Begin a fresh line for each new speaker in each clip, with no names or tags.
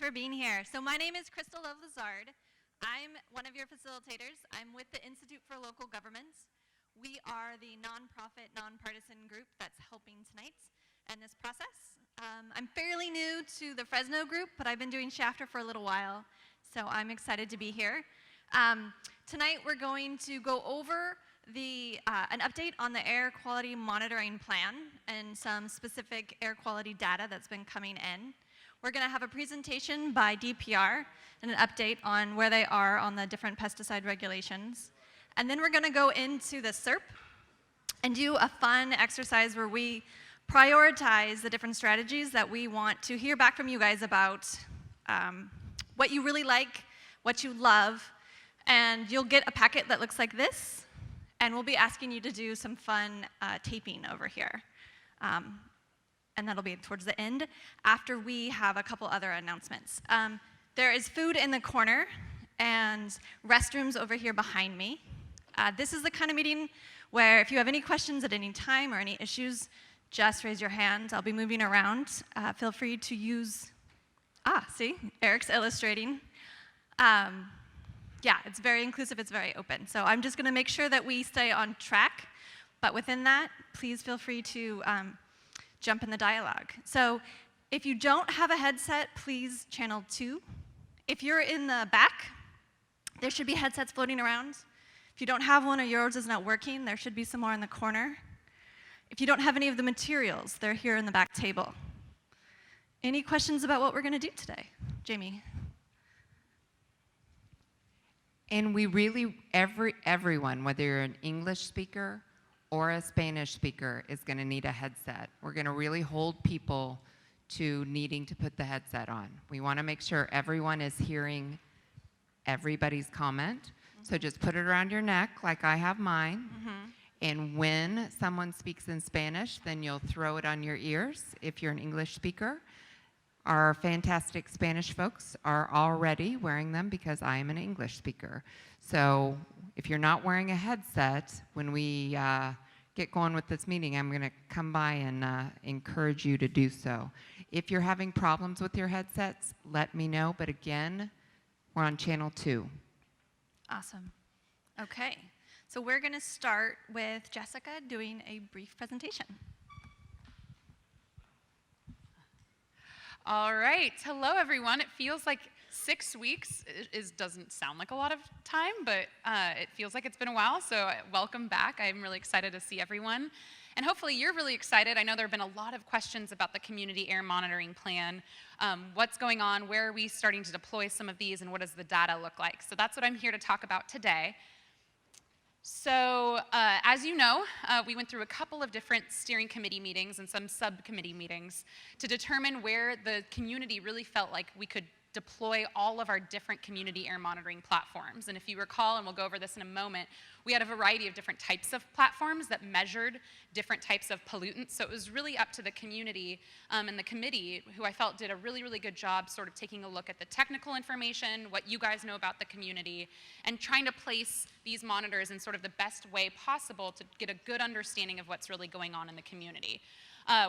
for being here. So my name is Crystal Lazard. I'm one of your facilitators. I'm with the Institute for Local Governments. We are the nonprofit, nonpartisan group that's helping tonight and this process. I'm fairly new to the Fresno group, but I've been doing Chapter for a little while, so I'm excited to be here. Tonight we're going to go over an update on the air quality monitoring plan and some specific air quality data that's been coming in. We're going to have a presentation by DPR and an update on where they are on the different pesticide regulations. And then we're going to go into the SERP and do a fun exercise where we prioritize the different strategies that we want to hear back from you guys about, what you really like, what you love, and you'll get a packet that looks like this, and we'll be asking you to do some fun taping over here. And that'll be towards the end after we have a couple other announcements. There is food in the corner and restrooms over here behind me. This is the kind of meeting where if you have any questions at any time or any issues, just raise your hand. I'll be moving around. Feel free to use, see, Eric's illustrating. Yeah, it's very inclusive, it's very open. So I'm just gonna make sure that we stay on track, but within that, please feel free to jump in the dialogue. So if you don't have a headset, please channel 2. If you're in the back, there should be headsets floating around. If you don't have one or yours is not working, there should be some more in the corner. If you don't have any of the materials, they're here in the back table. Any questions about what we're gonna do today? Jamie.
And we really, everyone, whether you're an English speaker or a Spanish speaker, is going to need a headset. We're going to really hold people to needing to put the headset on. We want to make sure everyone is hearing everybody's comment. Mm-hmm. So just put it around your neck like I have mine. Mm-hmm. And when someone speaks in Spanish, then you'll throw it on your ears if you're an English speaker. Our fantastic Spanish folks are already wearing them because I am an English speaker. So if you're not wearing a headset, when we get going with this meeting, I'm going to come by and encourage you to do so. If you're having problems with your headsets, let me know. But again, we're on channel 2.
Awesome. Okay. So we're going to start with Jessica doing a brief presentation.
All right, hello everyone. It feels like 6 weeks doesn't sound like a lot of time, but it feels like it's been a while, so welcome back. I'm really excited to see everyone. And hopefully you're really excited. I know there have been a lot of questions about the community air monitoring plan. What's going on, where are we starting to deploy some of these, and what does the data look like? So that's what I'm here to talk about today. So as you know, we went through a couple of different steering committee meetings and some subcommittee meetings to determine where the community really felt like we could deploy all of our different community air monitoring platforms. And if you recall, and we'll go over this in a moment, we had a variety of different types of platforms that measured different types of pollutants. So it was really up to the community and the committee, who I felt did a really, really good job sort of taking a look at the technical information, what you guys know about the community, and trying to place these monitors in sort of the best way possible to get a good understanding of what's really going on in the community.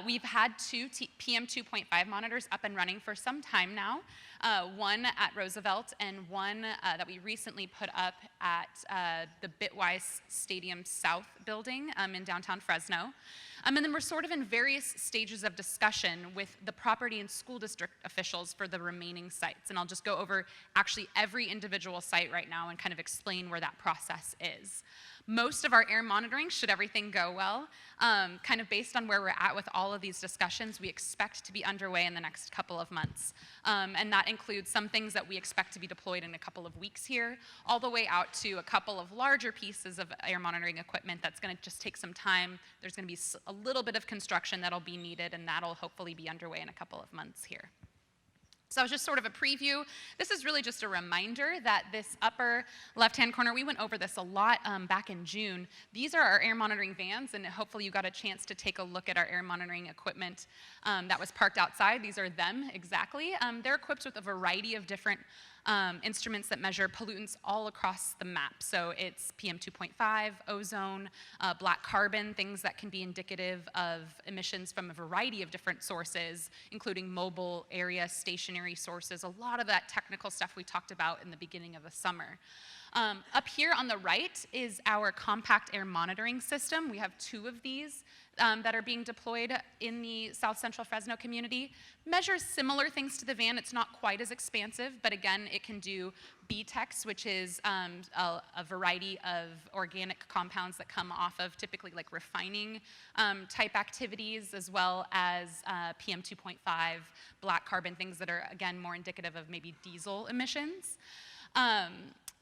We've had 2 PM2.5 monitors up and running for some time now, one at Roosevelt and one that we recently put up at the Bitwise Stadium South building in downtown Fresno. And then we're sort of in various stages of discussion with the property and school district officials for the remaining sites. And I'll just go over actually every individual site right now and kind of explain where that process is. Most of our air monitoring, should everything go well, kind of based on where we're at with all of these discussions, we expect to be underway in the next couple of months. And that includes some things that we expect to be deployed in a couple of weeks here, all the way out to a couple of larger pieces of air monitoring equipment that's going to just take some time. There's going to be a little bit of construction that'll be needed, and that'll hopefully be underway in a couple of months here. So just sort of a preview. This is really just a reminder that this upper left-hand corner, we went over this a lot back in June. These are our air monitoring vans, and hopefully you got a chance to take a look at our air monitoring equipment that was parked outside. These are them exactly. They're equipped with a variety of different instruments that measure pollutants all across the map. So it's PM2.5, ozone, black carbon, things that can be indicative of emissions from a variety of different sources, including mobile, area, stationary sources, a lot of that technical stuff we talked about in the beginning of the summer. Up here on the right is our compact air monitoring system. We have 2 of these that are being deployed in the South Central Fresno community. Measures similar things to the van. It's not quite as expansive, but again, it can do BTEX, which is a variety of organic compounds that come off of typically like refining type activities, as well as PM2.5, black carbon, things that are, again, more indicative of maybe diesel emissions.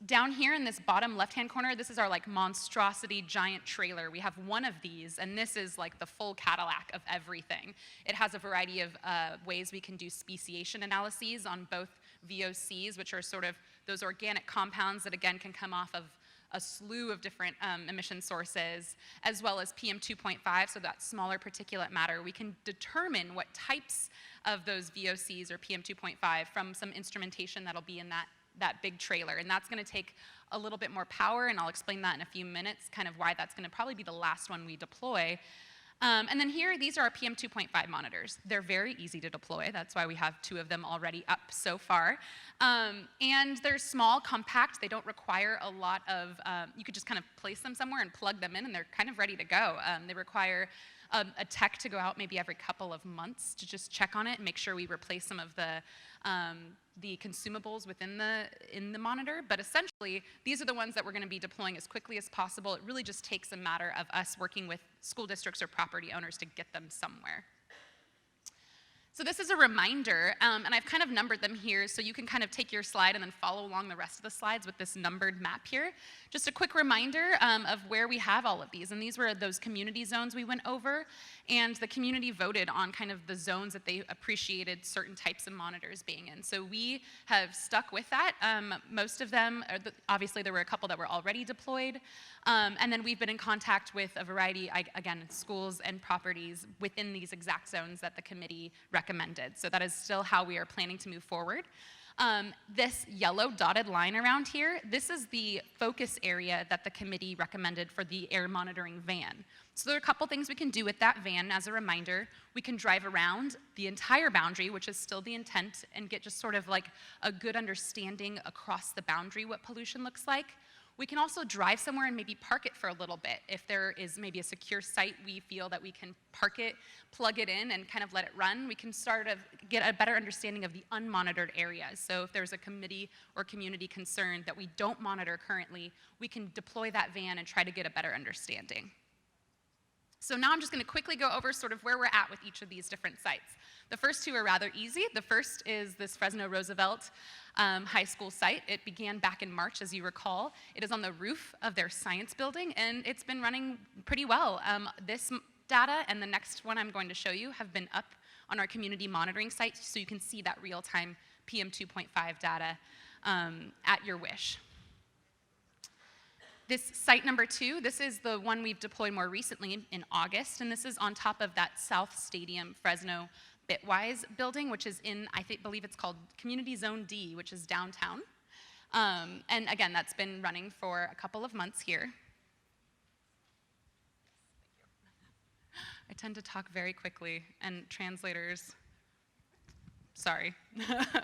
Down here in this bottom left-hand corner, this is our like monstrosity giant trailer. We have one of these, and this is like the full Cadillac of everything. It has a variety of ways we can do speciation analyses on both VOCs, which are sort of those organic compounds that again can come off of a slew of different emission sources, as well as PM2.5, so that smaller particulate matter. We can determine what types of those VOCs or PM2.5 from some instrumentation that'll be in that big trailer, and that's going to take a little bit more power, and I'll explain that in a few minutes, kind of why that's going to probably be the last one we deploy. And then here, these are our PM2.5 monitors. They're very easy to deploy. That's why we have 2 of them already up so far. And they're small, compact. They don't require a lot of, you could just kind of place them somewhere and plug them in, and they're kind of ready to go. They require a tech to go out maybe every couple of months to just check on it and make sure we replace some of the consumables within the monitor. But essentially, these are the ones that we're going to be deploying as quickly as possible. It really just takes a matter of us working with school districts or property owners to get them somewhere. So this is a reminder, and I've kind of numbered them here so you can kind of take your slide and then follow along the rest of the slides with this numbered map here. Just a quick reminder of where we have all of these, and these were those community zones we went over, and the community voted on kind of the zones that they appreciated certain types of monitors being in. So we have stuck with that. Most of them, obviously there were a couple that were already deployed, and then we've been in contact with a variety, again, schools and properties within these exact zones that the committee recommended. So that is still how we are planning to move forward. This yellow dotted line around here, this is the focus area that the committee recommended for the air monitoring van. So there are a couple things we can do with that van. As a reminder, we can drive around the entire boundary, which is still the intent, and get just sort of like a good understanding across the boundary what pollution looks like. We can also drive somewhere and maybe park it for a little bit. If there is maybe a secure site we feel that we can park it, plug it in, and kind of let it run, we can start to get a better understanding of the unmonitored areas. So if there's a committee or community concern that we don't monitor currently, we can deploy that van and try to get a better understanding. So now I'm just going to quickly go over sort of where we're at with each of these different sites. The first 2 are rather easy. The first is this Fresno-Roosevelt high school site. It began back in March, as you recall. It is on the roof of their science building, and it's been running pretty well. This data and the next one I'm going to show you have been up on our community monitoring site, so you can see that real-time PM2.5 data at your wish. This site number 2, this is the one we've deployed more recently in August, and this is on top of that South Stadium Fresno-Bitwise building, which is in, believe it's called Community Zone D, which is downtown. And again, that's been running for a couple of months here. I tend to talk very quickly, and translators, sorry. But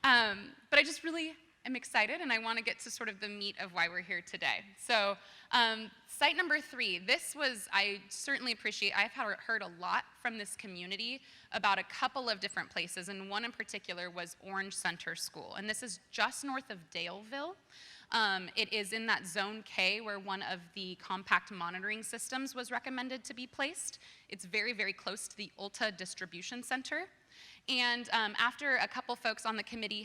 I just really am excited, and I want to get to sort of the meat of why we're here today. So site number 3, this was, I certainly appreciate, I've heard a lot from this community about a couple of different places, and one in particular was Orange Center School, and this is just north of Daleville. It is in that Zone K where one of the compact monitoring systems was recommended to be placed. It's very, very close to the Ulta Distribution Center. And after a couple folks on the committee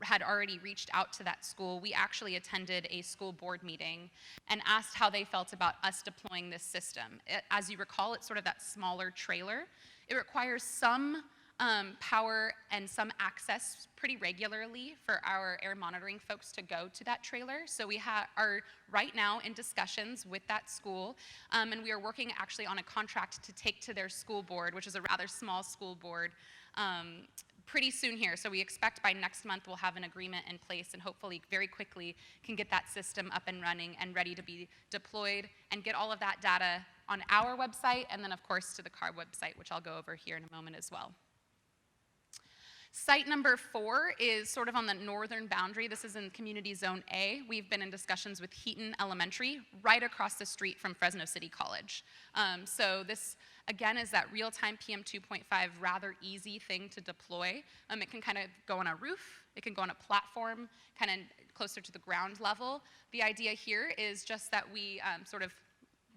had already reached out to that school, we actually attended a school board meeting and asked how they felt about us deploying this system. As you recall, it's sort of that smaller trailer. It requires some power and some access pretty regularly for our air monitoring folks to go to that trailer. So we are right now in discussions with that school, and we are working actually on a contract to take to their school board, which is a rather small school board, pretty soon here. So we expect by next month we'll have an agreement in place and hopefully very quickly can get that system up and running and ready to be deployed and get all of that data on our website and then of course to the CARB website, which I'll go over here in a moment as well. Site number 4 is sort of on the northern boundary. This is in Community Zone A. We've been in discussions with Heaton Elementary, right across the street from Fresno City College. So this, again, is that real-time PM2.5 rather easy thing to deploy. It can kind of go on a roof. It can go on a platform, kind of closer to the ground level. The idea here is just that we sort of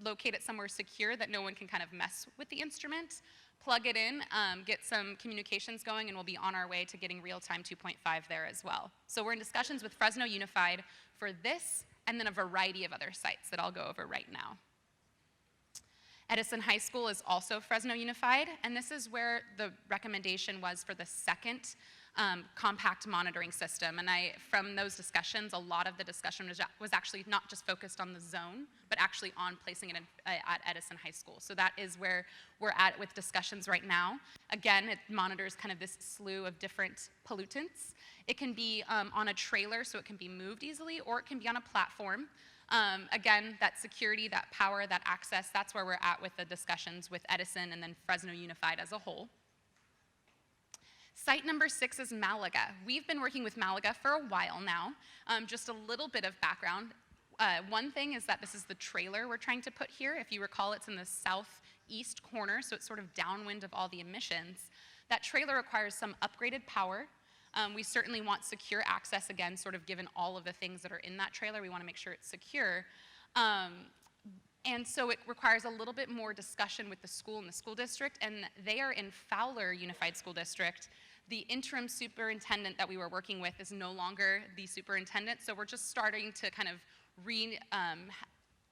locate it somewhere secure that no one can kind of mess with the instrument. Plug it in, get some communications going, and we'll be on our way to getting real-time 2.5 there as well. So we're in discussions with Fresno Unified for this, and then a variety of other sites that I'll go over right now. Edison High School is also Fresno Unified, and this is where the recommendation was for the second compact monitoring system. And from those discussions, a lot of the discussion was actually not just focused on the zone, but actually on placing it at Edison High School. So that is where we're at with discussions right now. Again, it monitors kind of this slew of different pollutants. It can be on a trailer, so it can be moved easily, or it can be on a platform. Again, that security, that power, that access, that's where we're at with the discussions with Edison and then Fresno Unified as a whole. Site number 6 is Malaga. We've been working with Malaga for a while now. Just a little bit of background. One thing is that this is the trailer we're trying to put here. If you recall, it's in the southeast corner, so it's sort of downwind of all the emissions. That trailer requires some upgraded power. We certainly want secure access, again, sort of given all of the things that are in that trailer. We want to make sure it's secure. And so it requires a little bit more discussion with the school and the school district, and they are in Fowler Unified School District. The interim superintendent that we were working with is no longer the superintendent, so we're just starting to kind of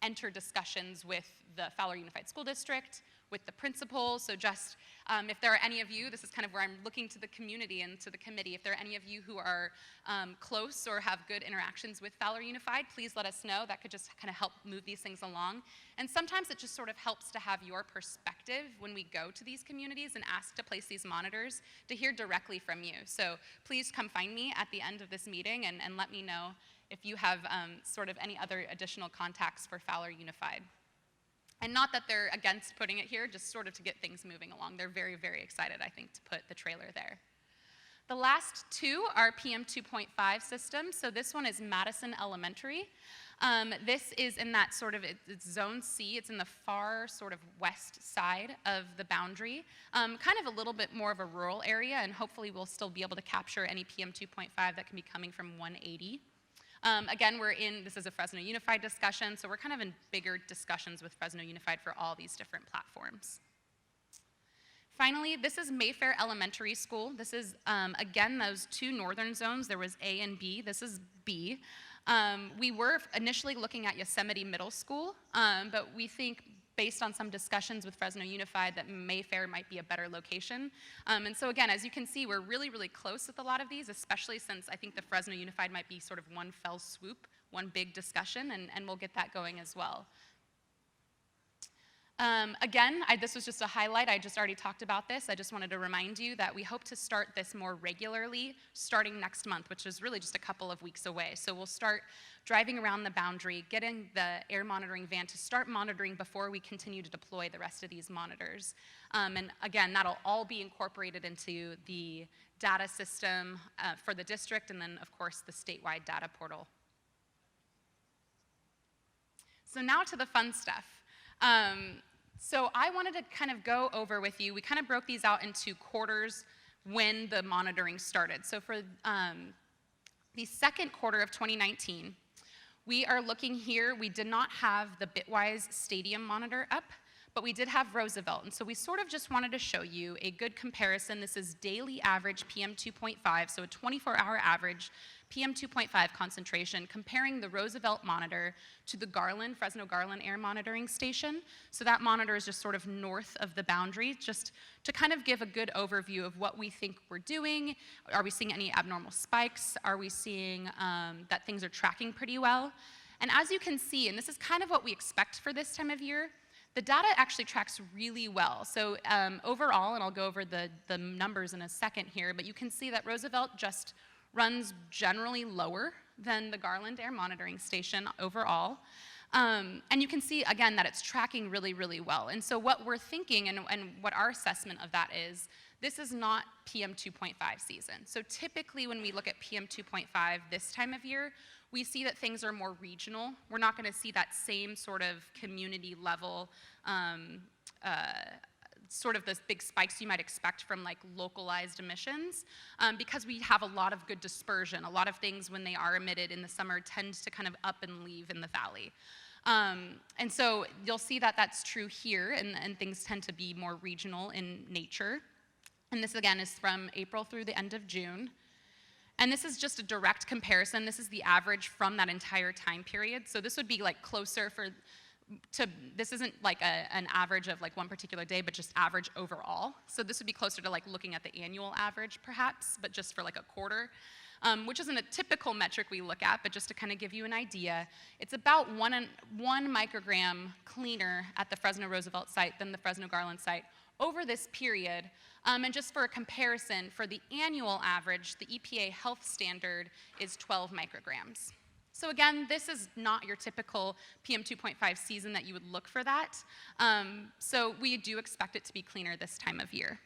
enter discussions with the Fowler Unified School District, with the principal. So just if there are any of you, this is kind of where I'm looking to the community and to the committee, if there are any of you who are close or have good interactions with Fowler Unified, please let us know. That could just kind of help move these things along. And sometimes it just sort of helps to have your perspective when we go to these communities and ask to place these monitors, to hear directly from you. So please come find me at the end of this meeting and let me know if you have sort of any other additional contacts for Fowler Unified. And not that they're against putting it here, just sort of to get things moving along. They're very, very excited, I think, to put the trailer there. The last two are PM2.5 systems. So this one is Madison Elementary. This is in that sort of, it's Zone C. It's in the far sort of west side of the boundary. Kind of a little bit more of a rural area, and hopefully we'll still be able to capture any PM2.5 that can be coming from 180. Again, this is a Fresno Unified discussion, so we're kind of in bigger discussions with Fresno Unified for all these different platforms. Finally, this is Mayfair Elementary School. This is, again, those two northern zones. There was A and B. This is B. We were initially looking at Yosemite Middle School, but we think, based on some discussions with Fresno Unified, that Mayfair might be a better location. And so again, as you can see, we're really, really close with a lot of these, especially since I think the Fresno Unified might be sort of one fell swoop, one big discussion, and we'll get that going as well. Again, this was just a highlight. I just already talked about this. I just wanted to remind you that we hope to start this more regularly starting next month, which is really just a couple of weeks away. So we'll start driving around the boundary, getting the air monitoring van to start monitoring before we continue to deploy the rest of these monitors. And again, that'll all be incorporated into the data system for the district, and then, of course, the statewide data portal. So now to the fun stuff. So I wanted to kind of go over with you, we kind of broke these out into quarters when the monitoring started. So for the second quarter of 2019, we are looking here, we did not have the Bitwise Stadium monitor up, but we did have Roosevelt. And so we sort of just wanted to show you a good comparison. This is daily average PM2.5, so a 24-hour average PM2.5 concentration, comparing the Roosevelt monitor to the Fresno Garland air monitoring station. So that monitor is just sort of north of the boundary, just to kind of give a good overview of what we think we're doing. Are we seeing any abnormal spikes? Are we seeing that things are tracking pretty well? And as you can see, and this is kind of what we expect for this time of year, The data actually tracks really well. So overall, and I'll go over the numbers in a second here, but you can see that Roosevelt just runs generally lower than the Garland Air Monitoring Station overall. And you can see, again, that it's tracking really, really well. And so what we're thinking and what our assessment of that is, this is not PM2.5 season. So typically when we look at PM2.5 this time of year, we see that things are more regional. We're not going to see that same sort of community level, sort of those big spikes you might expect from like localized emissions, because we have a lot of good dispersion. A lot of things when they are emitted in the summer tend to kind of up and leave in the valley. And so you'll see that that's true here, and things tend to be more regional in nature. And this again is from April through the end of June. And this is just a direct comparison. This is the average from that entire time period. So this would be like closer this isn't like an average of like one particular day, but just average overall. So this would be closer to like looking at the annual average perhaps, but just for like a quarter, which isn't a typical metric we look at, but just to kind of give you an idea, it's about one microgram cleaner at the Fresno-Roosevelt site than the Fresno-Garland site over this period. And just for a comparison, for the annual average, the EPA health standard is 12 micrograms. So again, this is not your typical PM2.5 season that you would look for that. So we do expect it to be cleaner this time of year.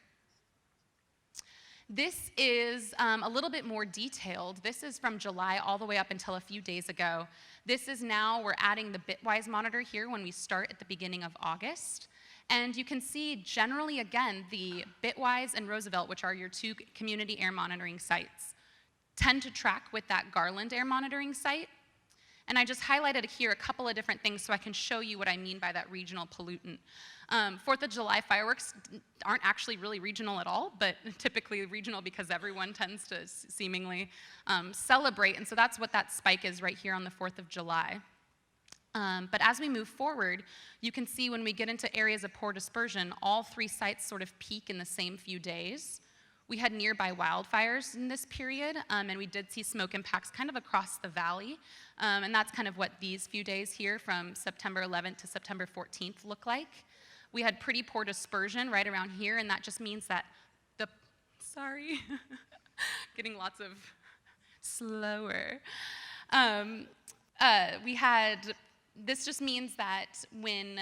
This is a little bit more detailed. This is from July all the way up until a few days ago. This is now, we're adding the Bitwise monitor here when we start at the beginning of August. And you can see generally, again, the Bitwise and Roosevelt, which are your two community air monitoring sites, tend to track with that Garland air monitoring site. And I just highlighted here a couple of different things so I can show you what I mean by that regional pollutant. 4th of July fireworks aren't actually really regional at all, but typically regional because everyone tends to seemingly celebrate. And so that's what that spike is right here on the 4th of July. But as we move forward, you can see when we get into areas of poor dispersion, all three sites sort of peak in the same few days. We had nearby wildfires in this period, and we did see smoke impacts kind of across the valley. And that's kind of what these few days here from September 11th to September 14th look like. We had pretty poor dispersion right around here, and that just means that getting lots of slower. This just means that when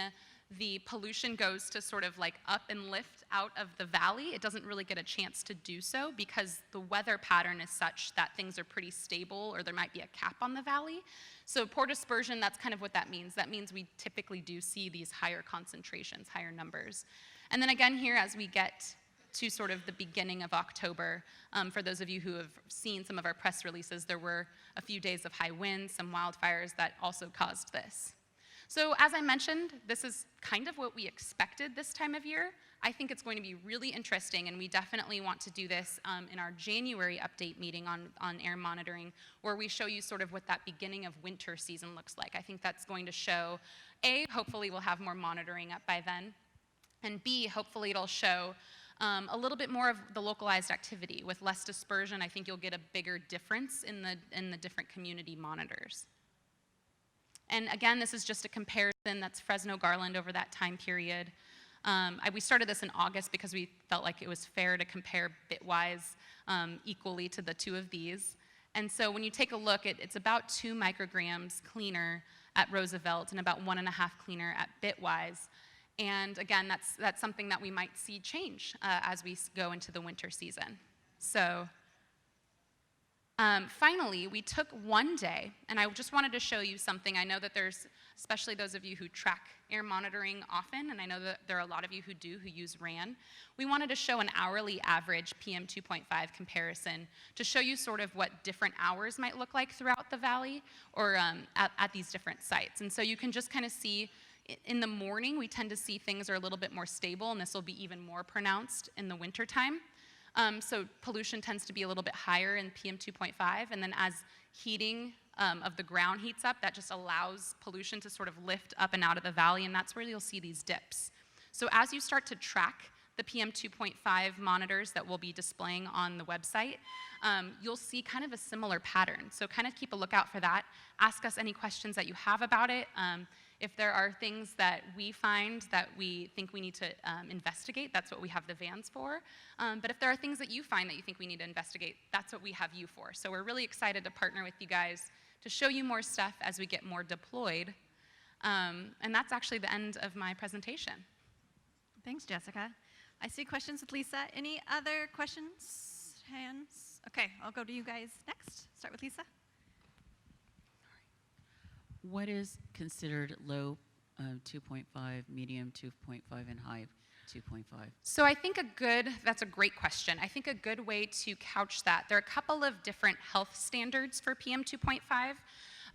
the pollution goes to sort of like up and lift out of the valley, it doesn't really get a chance to do so because the weather pattern is such that things are pretty stable, or there might be a cap on the valley. So poor dispersion, that's kind of what that means. That means we typically do see these higher concentrations, higher numbers. And then again here, as we get to sort of the beginning of October, for those of you who have seen some of our press releases, there were a few days of high winds, some wildfires that also caused this. So as I mentioned, this is kind of what we expected this time of year. I think it's going to be really interesting, and we definitely want to do this in our January update meeting on air monitoring, where we show you sort of what that beginning of winter season looks like. I think that's going to show, A, hopefully we'll have more monitoring up by then, and B, hopefully it'll show a little bit more of the localized activity. With less dispersion, I think you'll get a bigger difference in the different community monitors. And again, this is just a comparison. That's Fresno-Garland over that time period. We started this in August because we felt like it was fair to compare Bitwise equally to the two of these. And so when you take a look, it's about 2 micrograms cleaner at Roosevelt and about 1.5 cleaner at Bitwise. And again, that's something that we might see change as we go into the winter season. So finally, we took one day, and I just wanted to show you something. I know that there's, especially those of you who track air monitoring often, and I know that there are a lot of you who do, who use RAN. We wanted to show an hourly average PM2.5 comparison to show you sort of what different hours might look like throughout the valley or at these different sites. And so you can just kind of see in the morning, we tend to see things are a little bit more stable, and this will be even more pronounced in the wintertime. So pollution tends to be a little bit higher in PM2.5, and then as heating of the ground heats up, that just allows pollution to sort of lift up and out of the valley, and that's where you'll see these dips. So as you start to track the PM2.5 monitors that we'll be displaying on the website, you'll see kind of a similar pattern. So kind of keep a lookout for that. Ask us any questions that you have about it. If there are things that we find that we think we need to investigate, that's what we have the vans for. But if there are things that you find that you think we need to investigate, that's what we have you for. So we're really excited to partner with you guys to show you more stuff as we get more deployed. And that's actually the end of my presentation.
Thanks, Jessica. I see questions with Lisa. Any other questions? Hands? Okay, I'll go to you guys next. Start with Lisa.
What is considered low 2.5, medium 2.5, and high 2.5?
So I think that's a great question. I think a good way to couch that, there are a couple of different health standards for PM2.5.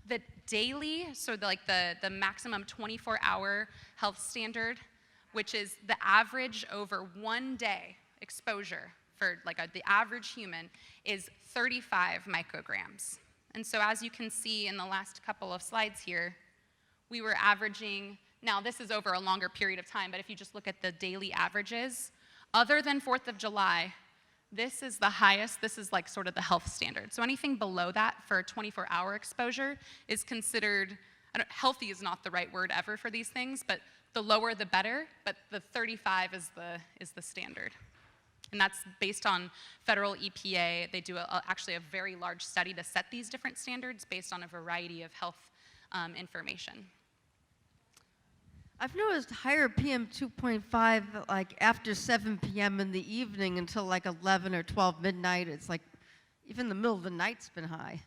The daily, so the maximum 24-hour health standard, which is the average over 1 day exposure for the average human, is 35 micrograms. And so as you can see in the last couple of slides here, we were averaging, now this is over a longer period of time, but if you just look at the daily averages, other than 4th of July, this is the highest, this is sort of the health standard. So anything below that for 24-hour exposure is considered, healthy is not the right word ever for these things, but the lower the better, but the 35 is the standard. And that's based on federal EPA. They do actually a very large study to set these different standards based on a variety of health information.
I've noticed higher PM 2.5 after 7 p.m. in the evening until 11 or 12 midnight. It's even the middle of the night's been high.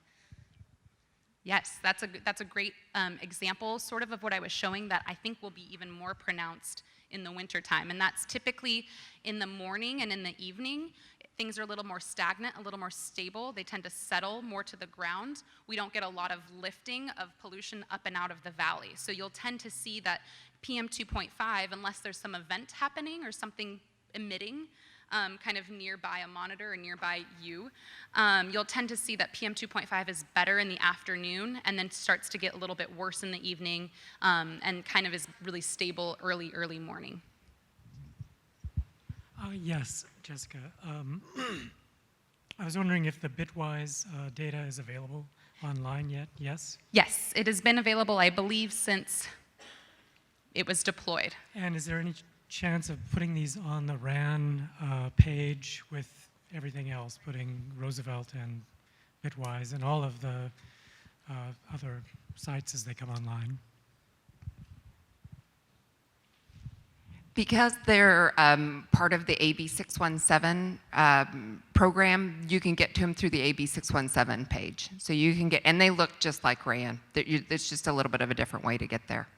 Yes, that's a great example sort of what I was showing that I think will be even more pronounced in the wintertime. And that's typically in the morning and in the evening. Things are a little more stagnant, a little more stable. They tend to settle more to the ground. We don't get a lot of lifting of pollution up and out of the valley. So you'll tend to see that PM 2.5, unless there's some event happening or something emitting kind of nearby a monitor or nearby you, you'll tend to see that PM 2.5 is better in the afternoon and then starts to get a little bit worse in the evening and kind of is really stable early morning.
Yes, Jessica. I was wondering if the Bitwise data is available online yet. Yes?
Yes, it has been available, I believe, since it was deployed.
And is there any chance of putting these on the RAN page with everything else, putting Roosevelt and Bitwise and all of the other sites as they come online?
Because they're part of the AB 617 program, you can get to them through the AB 617 page. So you can get, and they look just like RAN. It's just a little bit of a different way to get there.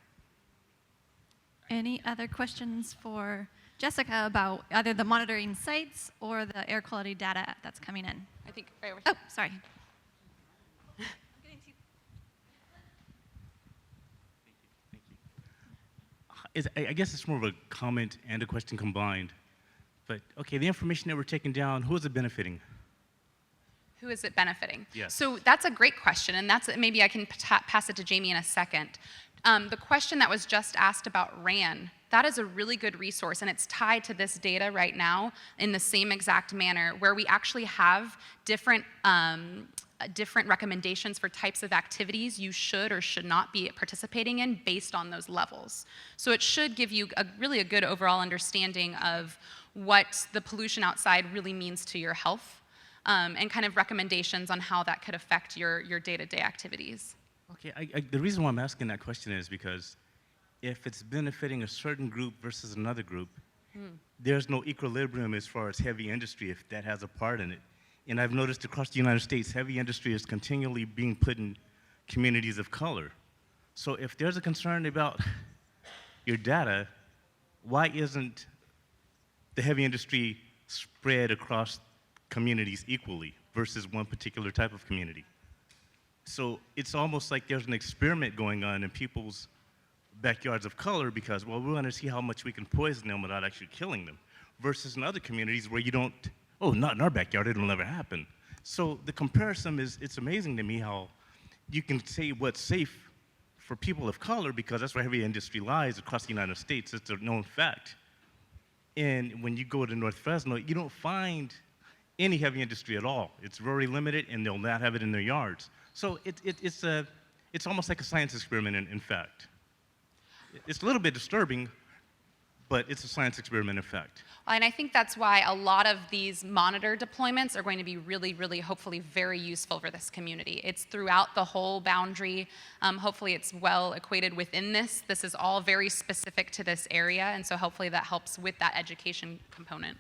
Any other questions for Jessica about either the monitoring sites or the air quality data that's coming in?
I think right over
Oh, sorry.
I guess it's more of a comment and a question combined. But okay, the information that we're taking down, who is it benefiting?
Who is it benefiting?
Yes.
So that's a great question, and maybe I can pass it to Jamie in a second. The question that was just asked about RAN, that is a really good resource, and it's tied to this data right now in the same exact manner, where we actually have different recommendations for types of activities you should or should not be participating in based on those levels. So it should give you really a good overall understanding of what the pollution outside really means to your health, and kind of recommendations on how that could affect your day-to-day activities.
Okay, the reason why I'm asking that question is because if it's benefiting a certain group versus another group, there's no equilibrium as far as heavy industry if that has a part in it. And I've noticed across the United States, heavy industry is continually being put in communities of color. So if there's a concern about your data, why isn't the heavy industry spread across communities equally versus one particular type of community? So it's almost like there's an experiment going on in people's backyards of color because, well, we want to see how much we can poison them without actually killing them, versus in other communities where you don't, oh, not in our backyard, it'll never happen. So the comparison it's amazing to me how you can say what's safe for people of color because that's where heavy industry lies across the United States. It's a known fact. And when you go to North Fresno, you don't find any heavy industry at all. It's very limited, and they'll not have it in their yards. So it's almost like a science experiment, in fact. It's a little bit disturbing, but it's a science experiment effect.
And I think that's why a lot of these monitor deployments are going to be really, really, hopefully very useful for this community. It's throughout the whole boundary. Hopefully it's well equated within this. This is all very specific to this area, and so hopefully that helps with that education component.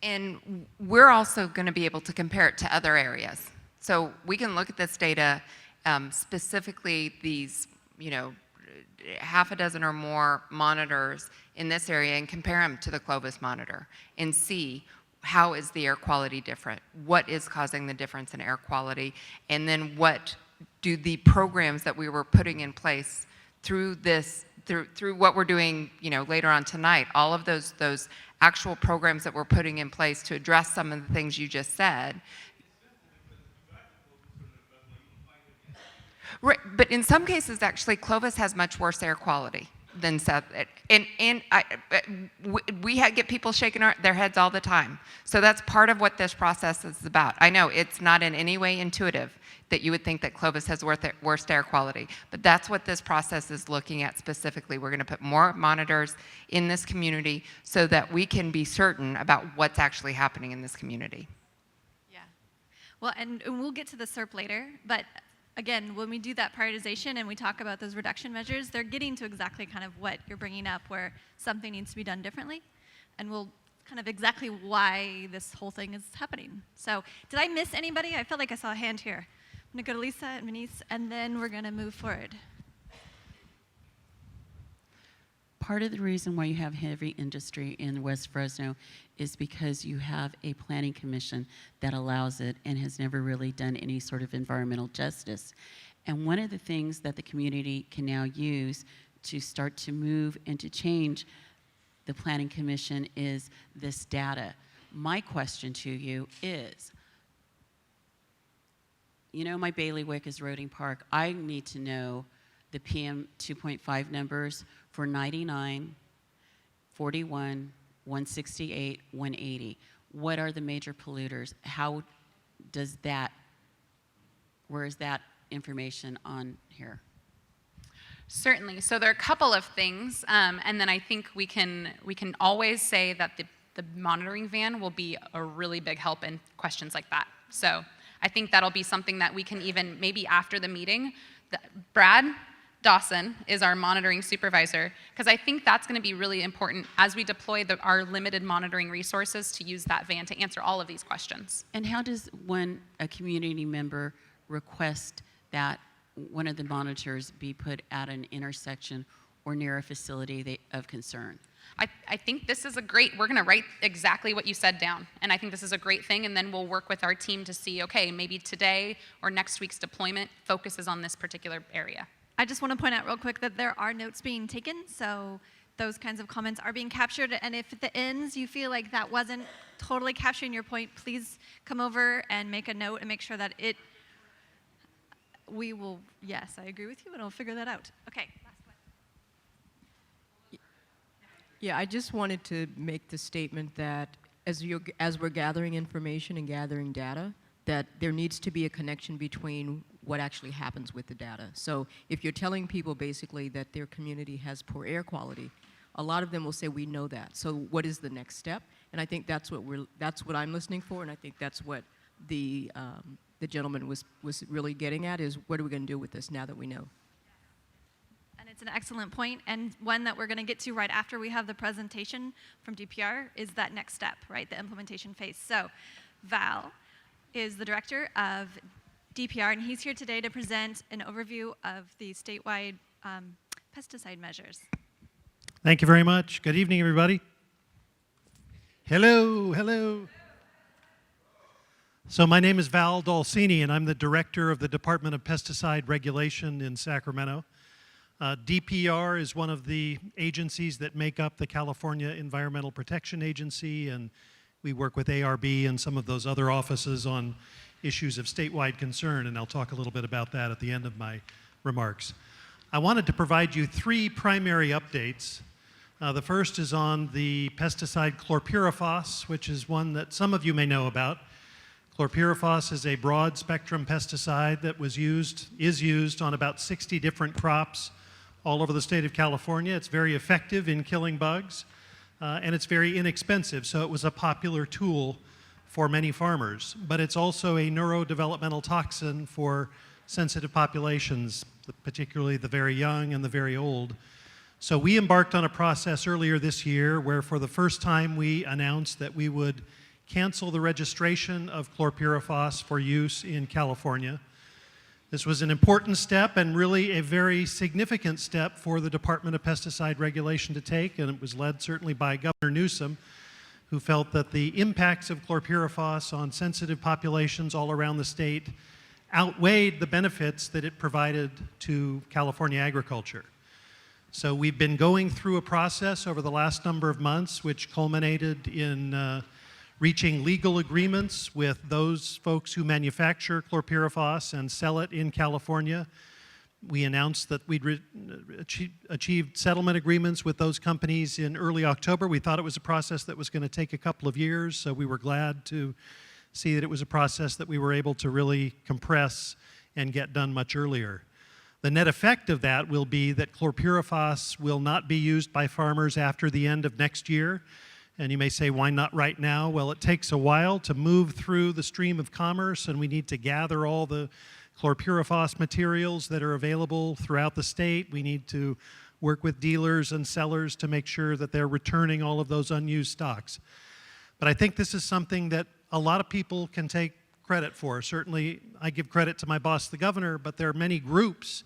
And we're also going to be able to compare it to other areas. So we can look at this data, specifically these, half a dozen or more monitors in this area, and compare them to the Clovis monitor and see how is the air quality different, what is causing the difference in air quality, and then what do the programs that we were putting in place through this, through what we're doing, later on tonight, all of those actual programs that we're putting in place to address some of the things you just said. Right, but in some cases, actually, Clovis has much worse air quality than Seth. And we get people shaking their heads all the time. So that's part of what this process is about. I know it's not in any way intuitive that you would think that Clovis has worse air quality, but that's what this process is looking at specifically. We're going to put more monitors in this community so that we can be certain about what's actually happening in this community.
Yeah. Well, and we'll get to the SERP later, but again, when we do that prioritization and we talk about those reduction measures, they're getting to exactly kind of what you're bringing up, where something needs to be done differently, and we'll kind of exactly why this whole thing is happening. So did I miss anybody? I felt like I saw a hand here. I'm going to go to Lisa and Manice, and then we're going to move forward.
Part of the reason why you have heavy industry in West Fresno is because you have a planning commission that allows it and has never really done any sort of environmental justice. And one of the things that the community can now use to start to move and to change the planning commission is this data. My question to you is, my bailiwick is Roding Park. I need to know the PM2.5 numbers for 99, 41, 168, 180. What are the major polluters? How does that, where is that information on here?
Certainly. So there are a couple of things, and then I think we can always say that the monitoring van will be a really big help in questions like that. So I think that'll be something that we can even, maybe after the meeting, Brad Dawson is our monitoring supervisor, because I think that's going to be really important as we deploy our limited monitoring resources to use that van to answer all of these questions.
And how does a community member request that one of the monitors be put at an intersection or near a facility of concern?
I think this is we're going to write exactly what you said down, and I think this is a great thing, and then we'll work with our team to see, okay, maybe today or next week's deployment focuses on this particular area.
I just want to point out real quick that there are notes being taken, so those kinds of comments are being captured, and if at the ends you feel like that wasn't totally capturing your point, please come over and make a note and make sure that we will, yes, I agree with you, and I'll figure that out. Okay.
Yeah, I just wanted to make the statement that as we're gathering information and gathering data, that there needs to be a connection between what actually happens with the data. So if you're telling people basically that their community has poor air quality, a lot of them will say, we know that. So what is the next step? And I think that's what I'm listening for, and I think that's what the gentleman was really getting at, is what are we going to do with this now that we know?
It's an excellent point, and one that we're going to get to right after we have the presentation from DPR is that next step, right, the implementation phase. So Val is the director of DPR, and he's here today to present an overview of the statewide pesticide measures.
Thank you very much. Good evening, everybody. Hello, hello. So my name is Val Dolcini, and I'm the director of the Department of Pesticide Regulation in Sacramento. DPR is one of the agencies that make up the California Environmental Protection Agency, and we work with ARB and some of those other offices on issues of statewide concern, and I'll talk a little bit about that at the end of my remarks. I wanted to provide you three primary updates. The first is on the pesticide chlorpyrifos, which is one that some of you may know about. Chlorpyrifos is a broad spectrum pesticide that is used on about 60 different crops all over the state of California. It's very effective in killing bugs, and it's very inexpensive, so it was a popular tool for many farmers. But it's also a neurodevelopmental toxin for sensitive populations, particularly the very young and the very old. So we embarked on a process earlier this year where for the first time we announced that we would cancel the registration of chlorpyrifos for use in California. This was an important step and really a very significant step for the Department of Pesticide Regulation to take, and it was led certainly by Governor Newsom, who felt that the impacts of chlorpyrifos on sensitive populations all around the state outweighed the benefits that it provided to California agriculture. So we've been going through a process over the last number of months which culminated in reaching legal agreements with those folks who manufacture chlorpyrifos and sell it in California. We announced that we'd achieved settlement agreements with those companies in early October. We thought it was a process that was going to take a couple of years, so we were glad to see that it was a process that we were able to really compress and get done much earlier. The net effect of that will be that chlorpyrifos will not be used by farmers after the end of next year. And you may say, why not right now? Well, it takes a while to move through the stream of commerce, and we need to gather all the chlorpyrifos materials that are available throughout the state. We need to work with dealers and sellers to make sure that they're returning all of those unused stocks. But I think this is something that a lot of people can take credit for. Certainly, I give credit to my boss, the governor, but there are many groups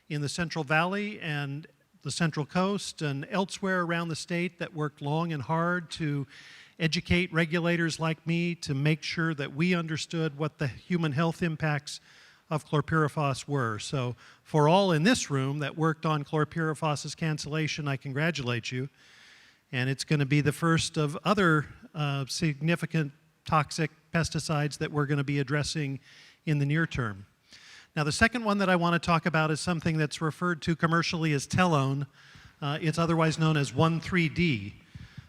in the Central Valley and the Central Coast and elsewhere around the state that worked long and hard to educate regulators like me to make sure that we understood what the human health impacts of chlorpyrifos were. So for all in this room that worked on chlorpyrifos's cancellation, I congratulate you. And it's going to be the first of other significant toxic pesticides that we're going to be addressing in the near term. Now, the second one that I want to talk about is something that's referred to commercially as telone. It's otherwise known as 1,3-D.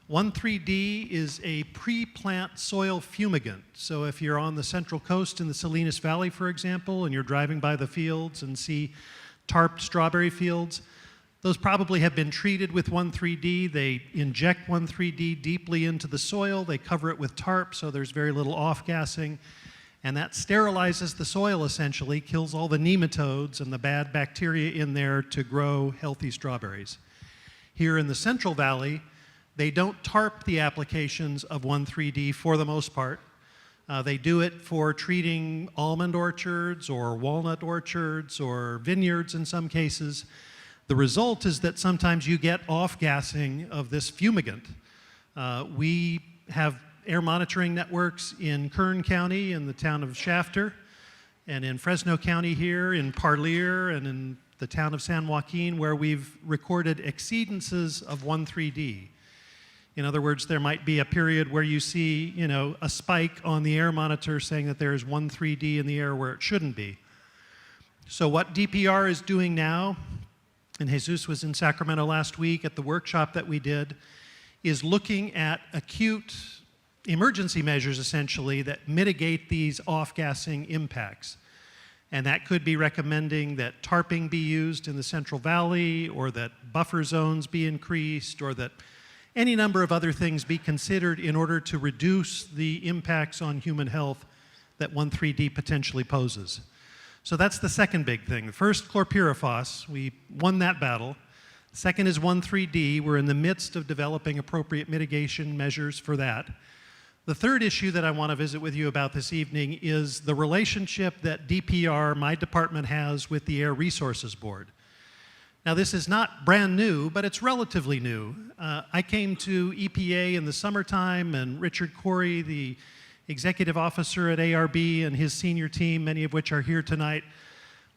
1,3-D is a pre-plant soil fumigant. So if you're on the Central Coast in the Salinas Valley, for example, and you're driving by the fields and see tarped strawberry fields, those probably have been treated with 1,3-D. They inject 1,3-D deeply into the soil. They cover it with tarp so there's very little off-gassing. And that sterilizes the soil essentially, kills all the nematodes and the bad bacteria in there to grow healthy strawberries. Here in the Central Valley, they don't tarp the applications of 1,3-D for the most part. They do it for treating almond orchards or walnut orchards or vineyards in some cases. The result is that sometimes you get off-gassing of this fumigant. We have air monitoring networks in Kern County in the town of Shafter, and in Fresno County here, in Parlier, and in the town of San Joaquin, where we've recorded exceedances of 1,3-D. In other words, there might be a period where you see, a spike on the air monitor saying that there is 1,3-D in the air where it shouldn't be. So what DPR is doing now, and Jesus was in Sacramento last week at the workshop that we did, is looking at acute emergency measures, essentially, that mitigate these off-gassing impacts. And that could be recommending that tarping be used in the Central Valley, or that buffer zones be increased, or that any number of other things be considered in order to reduce the impacts on human health that 1,3-D potentially poses. So that's the second big thing. The first, chlorpyrifos, we won that battle. Second is 1,3-D. We're in the midst of developing appropriate mitigation measures for that. The third issue that I want to visit with you about this evening is the relationship that DPR, my department, has with the Air Resources Board. Now, this is not brand new, but it's relatively new. I came to EPA in the summertime, and Richard Corey, the executive officer at ARB, and his senior team, many of which are here tonight,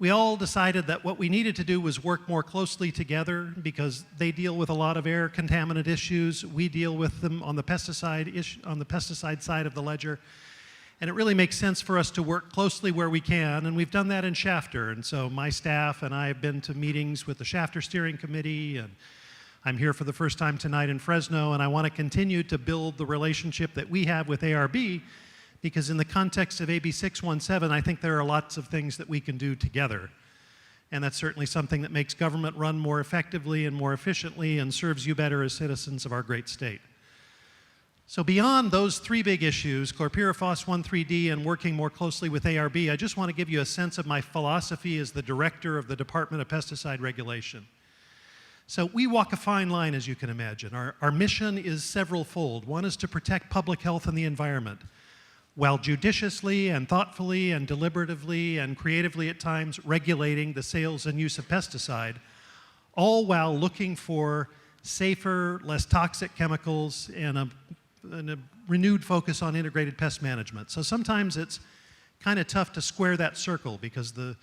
we all decided that what we needed to do was work more closely together because they deal with a lot of air contaminant issues. We deal with them on the pesticide side of the ledger. And it really makes sense for us to work closely where we can, and we've done that in Shafter. And so my staff and I have been to meetings with the Shafter Steering Committee, and I'm here for the first time tonight in Fresno, and I want to continue to build the relationship that we have with ARB, because in the context of AB 617, I think there are lots of things that we can do together. And that's certainly something that makes government run more effectively and more efficiently and serves you better as citizens of our great state. So beyond those three big issues, chlorpyrifos 1,3-D and working more closely with ARB, I just want to give you a sense of my philosophy as the director of the Department of Pesticide Regulation. So we walk a fine line, as you can imagine. Our mission is several-fold. One is to protect public health and the environment, while judiciously and thoughtfully and deliberatively and creatively at times regulating the sales and use of pesticide, all while looking for safer, less toxic chemicals and a renewed focus on integrated pest management. So sometimes it's kind of tough to square that circle because the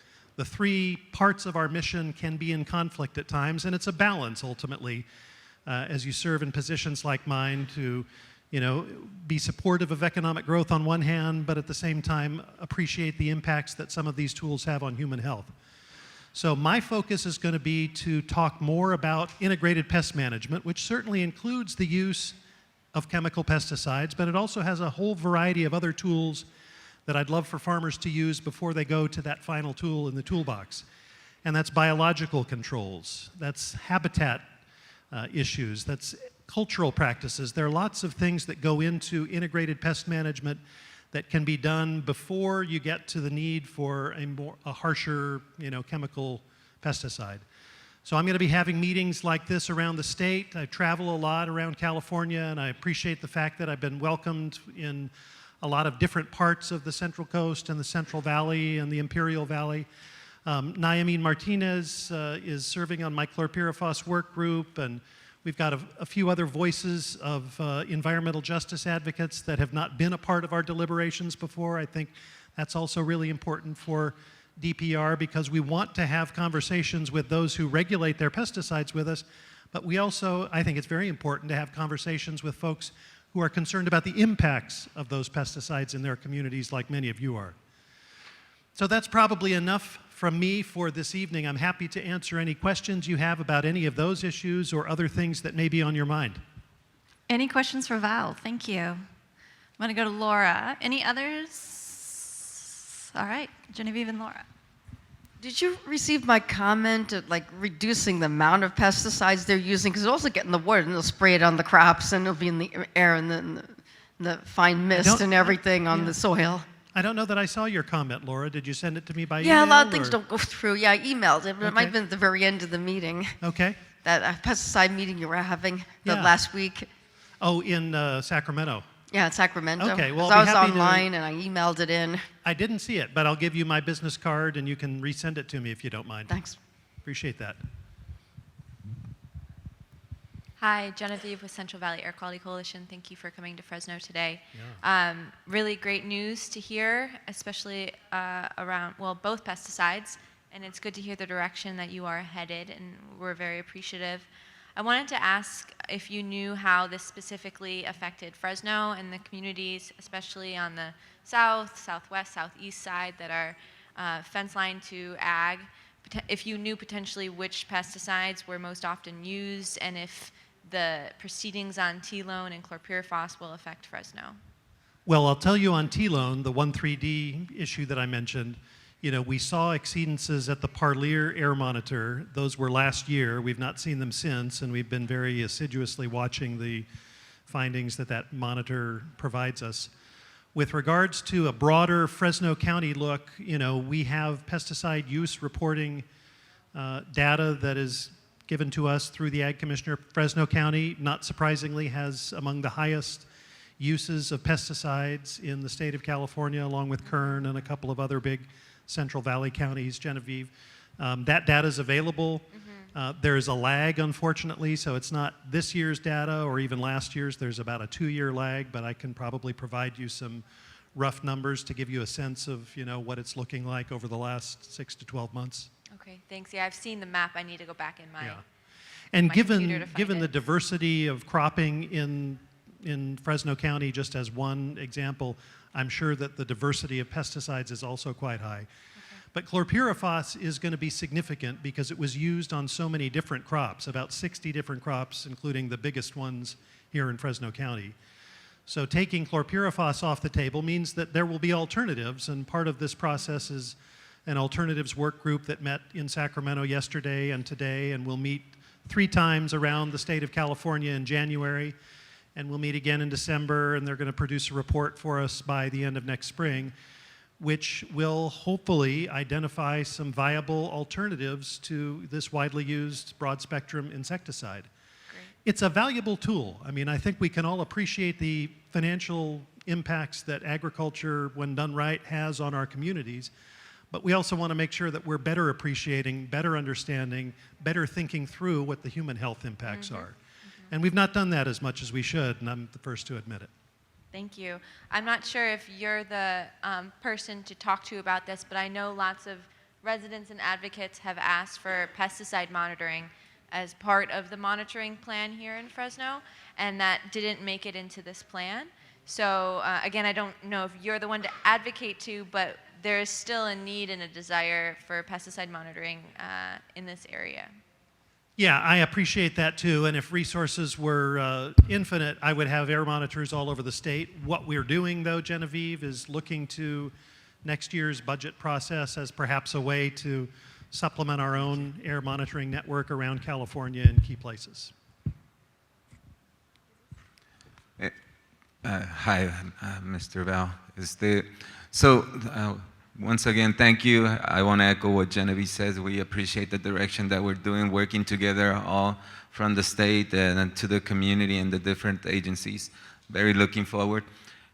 three parts of our mission can be in conflict at times, and it's a balance ultimately as you serve in positions like mine to be supportive of economic growth on one hand, but at the same time appreciate the impacts that some of these tools have on human health. So my focus is going to be to talk more about integrated pest management, which certainly includes the use of chemical pesticides, but it also has a whole variety of other tools that I'd love for farmers to use before they go to that final tool in the toolbox. And that's biological controls, that's habitat issues, that's cultural practices. There are lots of things that go into integrated pest management that can be done before you get to the need for a harsher, chemical pesticide. So I'm going to be having meetings like this around the state. I travel a lot around California, and I appreciate the fact that I've been welcomed in a lot of different parts of the Central Coast and the Central Valley and the Imperial Valley. Nayamin Martinez is serving on my chlorpyrifos work group, and we've got a few other voices of environmental justice advocates that have not been a part of our deliberations before. I think that's also really important for DPR because we want to have conversations with those who regulate their pesticides with us, but we also, I think it's very important to have conversations with folks who are concerned about the impacts of those pesticides in their communities like many of you are. So that's probably enough from me for this evening. I'm happy to answer any questions you have about any of those issues or other things that may be on your mind.
Any questions for Val? Thank you. I'm going to go to Laura. Any others? All right, Genevieve and Laura.
Did you receive my comment of reducing the amount of pesticides they're using? Because it'll also get in the water and they'll spray it on the crops and it'll be in the air and then the fine mist and everything on the soil.
I don't know that I saw your comment, Laura. Did you send it to me by email?
Yeah, a lot of things don't go through. Yeah, I emailed it, but it might have
Okay.
been at the very end of the meeting.
Okay.
That pesticide meeting you were having
Yeah.
last week.
Oh, in Sacramento.
Yeah, in Sacramento.
Okay, well,
'Cause
I'll
I
be
was
happy to-
online and I emailed it in.
I didn't see it, but I'll give you my business card and you can resend it to me if you don't mind.
Thanks.
Appreciate that.
Hi, Genevieve with Central Valley Air Quality Coalition. Thank you for coming to Fresno today. Really great news to hear, especially around, both pesticides, and it's good to hear the direction that you are headed, and we're very appreciative. I wanted to ask if you knew how this specifically affected Fresno and the communities, especially on the south, southwest, southeast side that are fence line to ag, if you knew potentially which pesticides were most often used, and if the proceedings on T-Lone and chlorpyrifos will affect Fresno.
Well, I'll tell you on T-Lone, the 1,3-D issue that I mentioned, we saw exceedances at the Parlier Air Monitor. Those were last year. We've not seen them since, and we've been very assiduously watching the findings that monitor provides us. With regards to a broader Fresno County look, we have pesticide use reporting data that is given to us through the Ag Commissioner. Fresno County, not surprisingly, has among the highest uses of pesticides in the state of California, along with Kern and a couple of other big Central Valley counties, Genevieve. That data is available. There is a lag, unfortunately, so it's not this year's data or even last year's. There's about a 2-year lag, but I can probably provide you some rough numbers to give you a sense of what it's looking like over the last 6 to 12 months.
Okay, thanks. Yeah, I've seen the map. I need to go back in my.
Yeah. And
my computer to
given
find
the
it.
diversity of cropping in Fresno County, just as one example, I'm sure that the diversity of pesticides is also quite high. Okay. But chlorpyrifos is going to be significant because it was used on so many different crops, about 60 different crops, including the biggest ones here in Fresno County. So taking chlorpyrifos off the table means that there will be alternatives, and part of this process is an alternatives work group that met in Sacramento yesterday and today, and will meet 3 times around the state of California in January, and we'll meet again in December, and they're going to produce a report for us by the end of next spring, which will hopefully identify some viable alternatives to this widely used broad-spectrum insecticide.
Great.
It's a valuable tool. I mean, I think we can all appreciate the financial impacts that agriculture, when done right, has on our communities, but we also want to make sure that we're better appreciating, better understanding, better thinking through what the human health impacts are. And we've not done that as much as we should, and I'm the first to admit it.
Thank you. I'm not sure if you're the person to talk to about this, but I know lots of residents and advocates have asked for pesticide monitoring as part of the monitoring plan here in Fresno, and that didn't make it into this plan. So again, I don't know if you're the one to advocate to, but there is still a need and a desire for pesticide monitoring in this area.
Yeah, I appreciate that too, and if resources were infinite, I would have air monitors all over the state. What we're doing, though, Genevieve, is looking to next year's budget process as perhaps a way to supplement our own air monitoring network around California in key places.
Hi, Mr. Val. Once again, thank you. I want to echo what Genevieve says. We appreciate the direction that we're doing, working together all from the state and to the community and the different agencies. Very looking forward.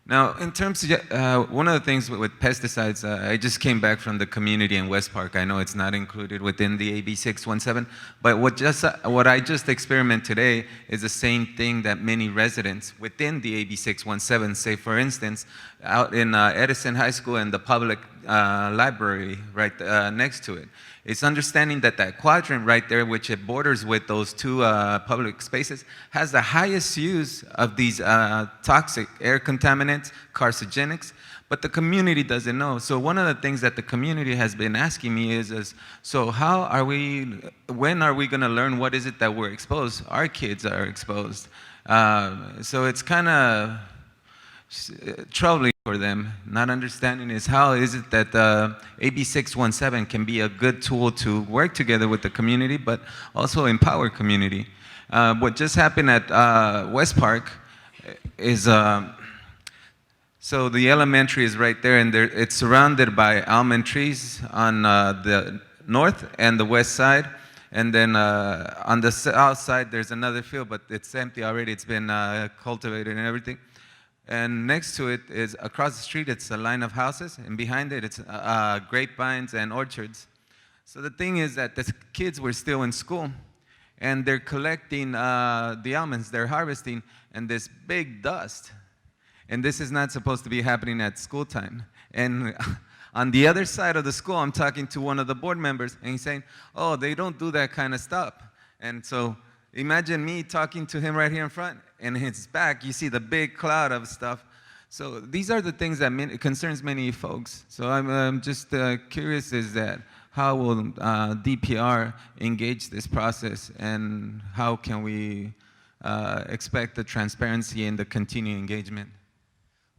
Now, in terms of, one of the things with pesticides, I just came back from the community in West Park. I know it's not included within the AB 617, but what I just experienced today is the same thing that many residents within the AB 617 say. For instance, out in Edison High School and the public library right next to it. It's understanding that that quadrant right there, which it borders with those 2 public spaces, has the highest use of these toxic air contaminants, carcinogenics, but the community doesn't know. So one of the things that the community has been asking me is so when are we going to learn what is it that we're exposed? Our kids are exposed. So it's kind of troubling for them. Not understanding is how is it that AB 617 can be a good tool to work together with the community, but also empower community. What just happened at West Park is, so the elementary is right there, and it's surrounded by almond trees on the north and the west side. And then on the south side, there's another field, but it's empty already. It's been cultivated and everything. And next to it is, across the street, it's a line of houses, and behind it, it's grapevines and orchards. So the thing is that the kids were still in school, and they're collecting the almonds, they're harvesting, and this big dust. And this is not supposed to be happening at school time. And on the other side of the school, I'm talking to one of the board members, and he's saying, oh, they don't do that kind of stuff. And so imagine me talking to him right here in front, and in his back, you see the big cloud of stuff. So these are the things that concerns many folks. So I'm just curious is that how will DPR engage this process, and how can we expect the transparency and the continued engagement?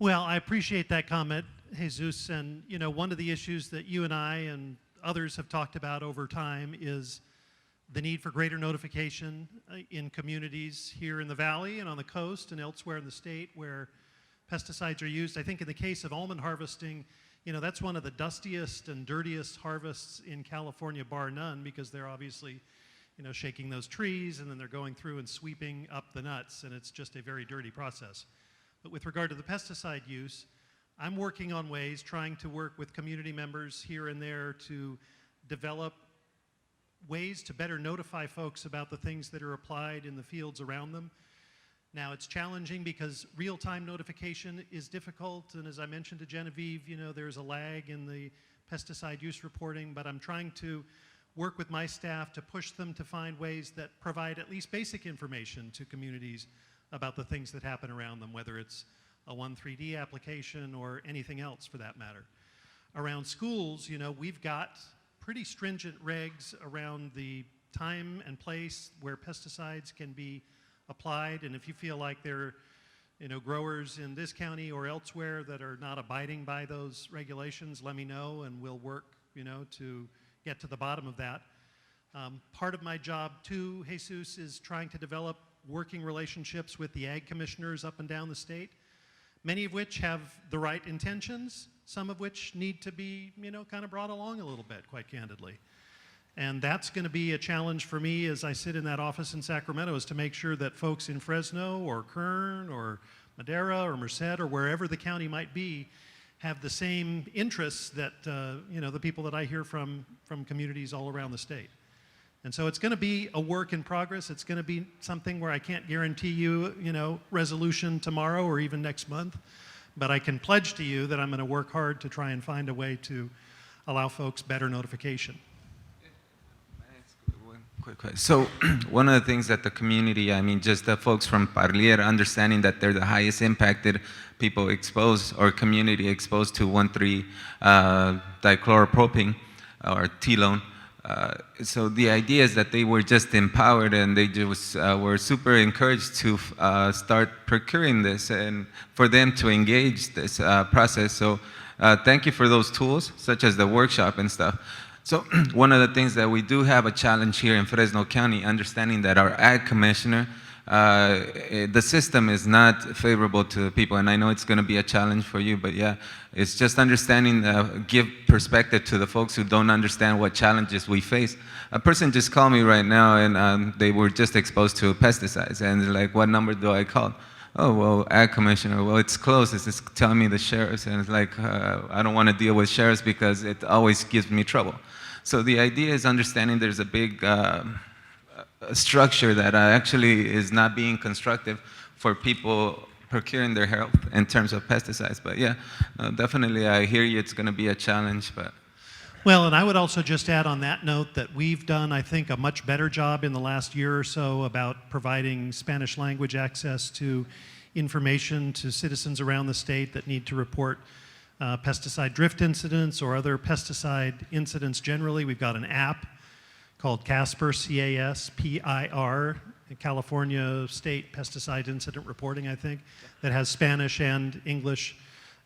Well, I appreciate that comment, Jesus, and you know, one of the issues that you and I and others have talked about over time is the need for greater notification in communities here in the valley and on the coast and elsewhere in the state where pesticides are used. I think in the case of almond harvesting, you know, that's one of the dustiest and dirtiest harvests in California, bar none, because they're obviously, you know, shaking those trees and then they're going through and sweeping up the nuts, and it's just a very dirty process. But with regard to the pesticide use, I'm working on ways, trying to work with community members here and there to develop ways to better notify folks about the things that are applied in the fields around them. Now, it's challenging because real-time notification is difficult, and as I mentioned to Genevieve, you know, there's a lag in the pesticide use reporting, but I'm trying to work with my staff to push them to find ways that provide at least basic information to communities about the things that happen around them, whether it's a 1,3D application or anything else for that matter. Around schools, you know, we've got pretty stringent regs around the time and place where pesticides can be applied, and if you feel like there are, you know, growers in this county or elsewhere that are not abiding by those regulations, let me know and we'll work to get to the bottom of that. Part of my job too, Jesus, is trying to develop working relationships with the ag commissioners up and down the state, many of which have the right intentions, some of which need to be, kind of brought along a little bit, quite candidly. And that's going to be a challenge for me as I sit in that office in Sacramento, is to make sure that folks in Fresno or Kern or Madera or Merced or wherever the county might be have the same interests that, the people that I hear from communities all around the state. And so it's going to be a work in progress. It's going to be something where I can't guarantee you, resolution tomorrow or even next month. But I can pledge to you that I'm going to work hard to try and find a way to allow folks better notification.
Quick question. So one of the things that the community, just the folks from Parlier, understanding that they're the highest impacted people exposed or community exposed to 1,3-dichloropropane or T-lone. So the idea is that they were just empowered and they just were super encouraged to start procuring this and for them to engage this process. So thank you for those tools, such as the workshop and stuff. So one of the things that we do have a challenge here in Fresno County, understanding that our ag commissioner, the system is not favorable to people, and I know it's going to be a challenge for you, but yeah, it's just understanding, give perspective to the folks who don't understand what challenges we face. A person just called me right now, and they were just exposed to pesticides, and they're like, what number do I call? Oh, well, ag commissioner, well, it's close. It's just telling me the sheriffs, and it's like, I don't want to deal with sheriffs because it always gives me trouble. So the idea is understanding there's a big structure that actually is not being constructive for people procuring their health in terms of pesticides. But yeah, definitely I hear you, it's going to be a challenge. But
well, and I would also just add on that note that we've done, I think, a much better job in the last year or so about providing Spanish language access to information to citizens around the state that need to report pesticide drift incidents or other pesticide incidents generally. We've got an app called CASPIR, C-A-S-P-I-R, California State Pesticide Incident Reporting, I think, that has Spanish and English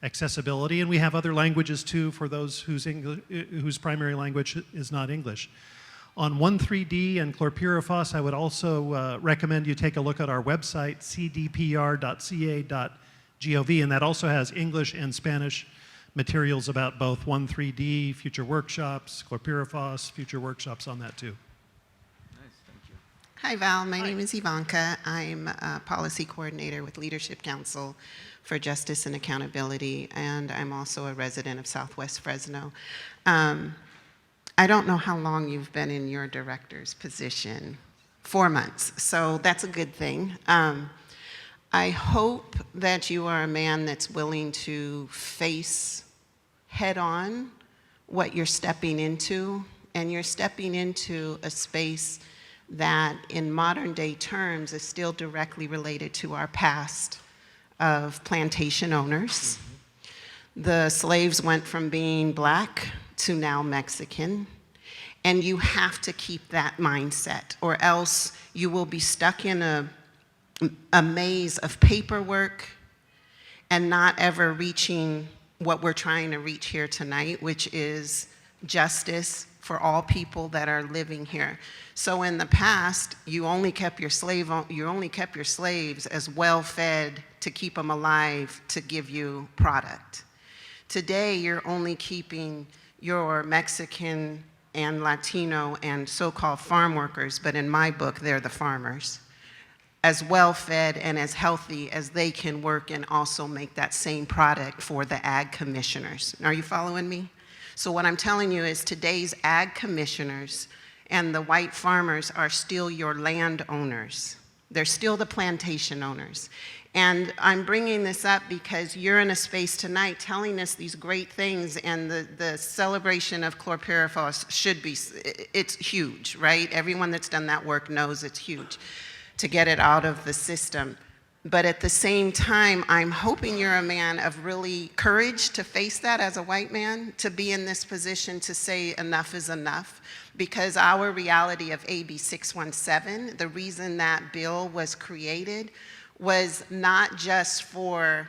accessibility. And we have other languages too for those whose primary language is not English. On 1,3-D and chlorpyrifos, I would also recommend you take a look at our website, cdpr.ca.gov, and that also has English and Spanish materials about both 1,3-D, future workshops, chlorpyrifos, future workshops on that too.
nice, thank you.
Hi, Val. My name is Ivanka. I'm a policy coordinator with Leadership Council for Justice and Accountability, and I'm also a resident of Southwest Fresno. I don't know how long you've been in your director's position. 4 months, so that's a good thing. I hope that you are a man that's willing to face head-on what you're stepping into, and you're stepping into a space that in modern day terms is still directly related to our past of plantation owners. The slaves went from being black to now Mexican, and you have to keep that mindset, or else you will be stuck in a maze of paperwork and not ever reaching what we're trying to reach here tonight, which is justice for all people that are living here. So in the past, you only kept your slaves as well-fed to keep them alive to give you product. Today, you're only keeping your Mexican and Latino and so-called farm workers, but in my book, they're the farmers, as well-fed and as healthy as they can work and also make that same product for the ag commissioners. Are you following me? So what I'm telling you is today's ag commissioners and the white farmers are still your landowners. They're still the plantation owners. And I'm bringing this up because you're in a space tonight telling us these great things, and the celebration of chlorpyrifos should be, it's huge, right? Everyone that's done that work knows it's huge to get it out of the system. But at the same time, I'm hoping you're a man of really courage to face that as a white man, to be in this position to say enough is enough. Because our reality of AB 617, the reason that bill was created was not just for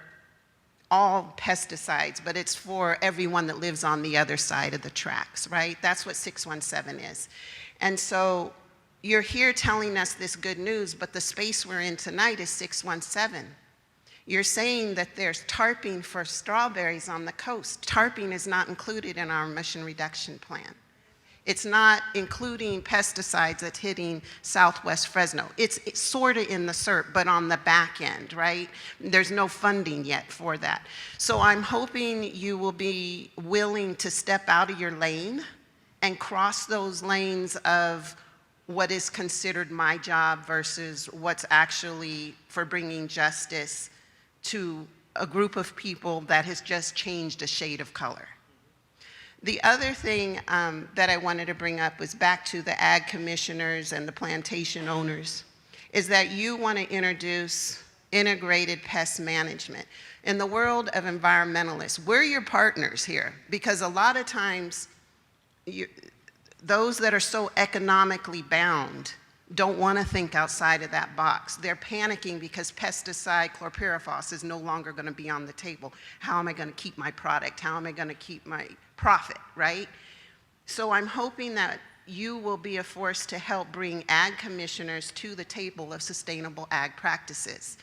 all pesticides, but it's for everyone that lives on the other side of the tracks, right? That's what 617 is. And so you're here telling us this good news, but the space we're in tonight is 617. You're saying that there's tarping for strawberries on the coast. Tarping is not included in our emission reduction plan. It's not including pesticides that's hitting Southwest Fresno. It's sort of in the SERP, but on the back end, right? There's no funding yet for that. So I'm hoping you will be willing to step out of your lane and cross those lanes of what is considered my job versus what's actually for bringing justice to a group of people that has just changed a shade of color. The other thing that I wanted to bring up was back to the ag commissioners and the plantation owners, is that you want to introduce integrated pest management. In the world of environmentalists, we're your partners here, because a lot of times those that are so economically bound don't want to think outside of that box. They're panicking because pesticide chlorpyrifos is no longer going to be on the table. How am I going to keep my product? How am I going to keep my profit, right? So I'm hoping that you will be a force to help bring ag commissioners to the table of sustainable ag practices.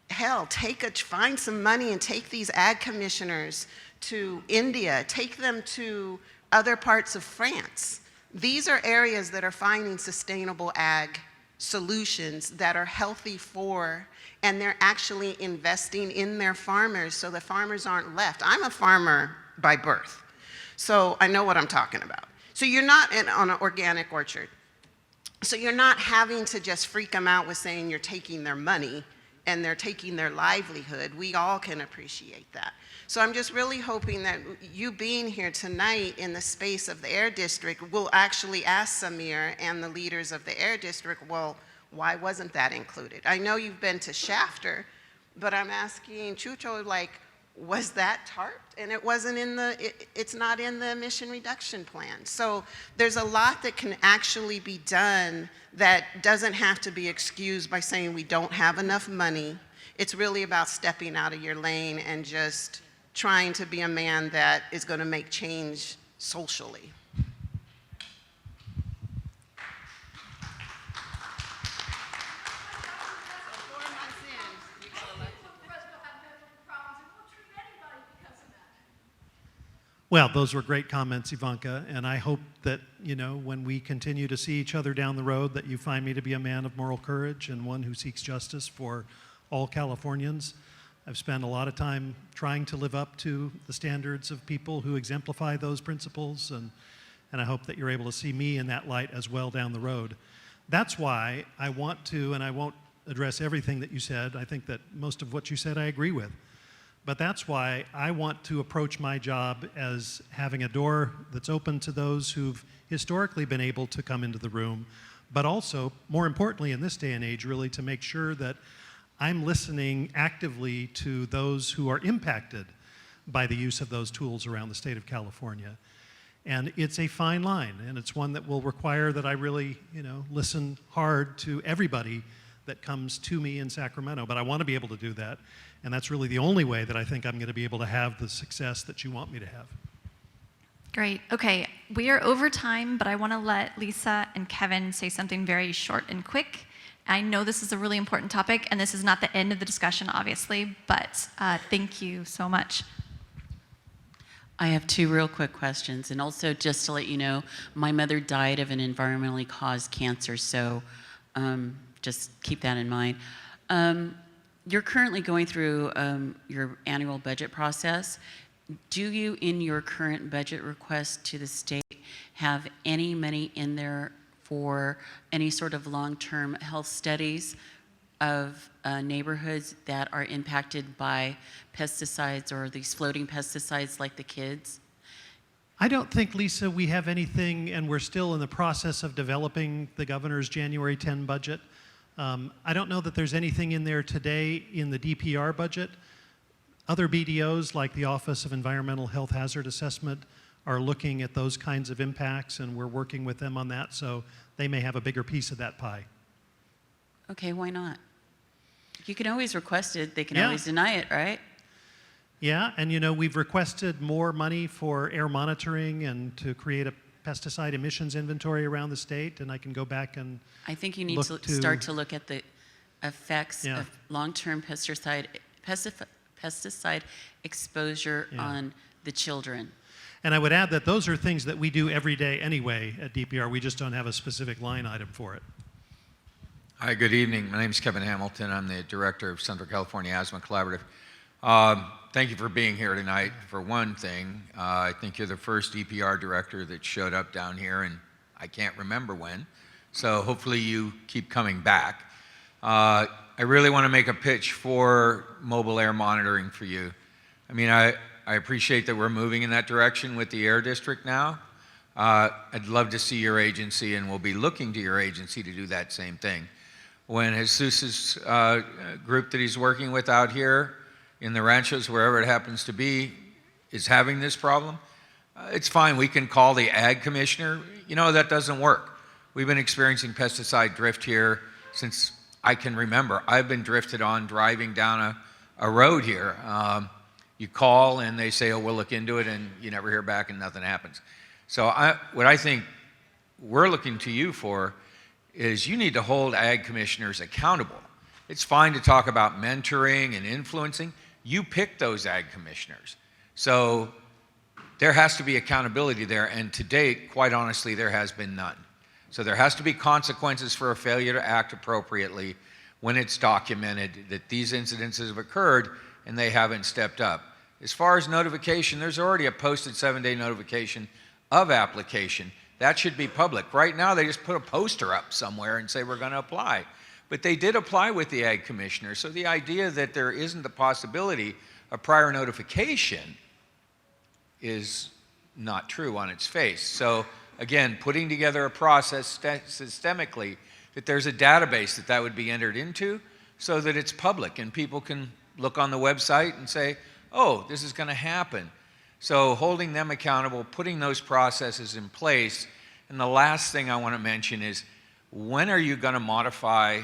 Hell, find some money and take these ag commissioners to India, take them to other parts of France. These are areas that are finding sustainable ag solutions that are healthy for, and they're actually investing in their farmers so the farmers aren't left. I'm a farmer by birth, so I know what I'm talking about. So you're not on an organic orchard. So you're not having to just freak them out with saying you're taking their money and they're taking their livelihood. We all can appreciate that. So I'm just really hoping that you being here tonight in the space of the Air District will actually ask Samir and the leaders of the Air District, well, why wasn't that included? I know you've been to Shafter, but I'm asking Chucho, like, was that tarped? And it wasn't in it's not in the emission reduction plan. So there's a lot that can actually be done that doesn't have to be excused by saying we don't have enough money. It's really about stepping out of your lane and just trying to be a man that is going to make change socially.
Well, those were great comments, Ivanka, and I hope that, when we continue to see each other down the road, that you find me to be a man of moral courage and one who seeks justice for all Californians. I've spent a lot of time trying to live up to the standards of people who exemplify those principles, and I hope that you're able to see me in that light as well down the road. That's why I want to, and I won't address everything that you said. I think that most of what you said I agree with. But that's why I want to approach my job as having a door that's open to those who've historically been able to come into the room, but also, more importantly in this day and age, really to make sure that I'm listening actively to those who are impacted by the use of those tools around the state of California. And it's a fine line, and it's one that will require that I really, listen hard to everybody that comes to me in Sacramento. But I want to be able to do that, and that's really the only way that I think I'm going to be able to have the success that you want me to have.
Great. Okay, we are over time, but I want to let Lisa and Kevin say something very short and quick. I know this is a really important topic, and this is not the end of the discussion, obviously, but thank you so much.
I have two real quick questions, and also just to let you know, my mother died of an environmentally caused cancer, so just keep that in mind. You're currently going through your annual budget process. Do you, in your current budget request to the state, have any money in there for any sort of long-term health studies of neighborhoods that are impacted by pesticides or these floating pesticides like the kids?
I don't think, Lisa, we have anything, and we're still in the process of developing the governor's January 10 budget. I don't know that there's anything in there today in the DPR budget. Other BDOs, like the Office of Environmental Health Hazard Assessment, are looking at those kinds of impacts, and we're working with them on that, so they may have a bigger piece of that pie.
Okay, why not? You can always request it. They can always deny it, right?
Yeah, and you know, we've requested more money for air monitoring and to create a pesticide emissions inventory around the state, and I can go back and
I think you need
look
to start to look at the effects
Yeah.
of long-term pesticide exposure
Yeah.
on the children.
And I would add that those are things that we do every day anyway at DPR. We just don't have a specific line item for it.
Hi, good evening. My name is Kevin Hamilton. I'm the director of Central California Asthma Collaborative. Thank you for being here tonight. For one thing, I think you're the first DPR director that showed up down here, and I can't remember when. So hopefully you keep coming back. I really want to make a pitch for mobile air monitoring for you. I mean, I appreciate that we're moving in that direction with the Air District now. I'd love to see your agency, and we'll be looking to your agency to do that same thing. When Jesus's group that he's working with out here in the ranchos, wherever it happens to be, is having this problem, it's fine. We can call the ag commissioner. You know, that doesn't work. We've been experiencing pesticide drift here since I can remember. I've been drifted on driving down a road here. You call and they say, oh, we'll look into it, and you never hear back and nothing happens. So what I think we're looking to you for is you need to hold ag commissioners accountable. It's fine to talk about mentoring and influencing. You pick those ag commissioners. So there has to be accountability there, and to date, quite honestly, there has been none. So there has to be consequences for a failure to act appropriately when it's documented that these incidences have occurred and they haven't stepped up. As far as notification, there's already a posted 7-day notification of application. That should be public. Right now, they just put a poster up somewhere and say we're going to apply. But they did apply with the ag commissioner. So the idea that there isn't the possibility of prior notification is not true on its face. So again, putting together a process systemically that there's a database that would be entered into so that it's public and people can look on the website and say, oh, this is going to happen. So holding them accountable, putting those processes in place. And the last thing I want to mention is, when are you going to modify,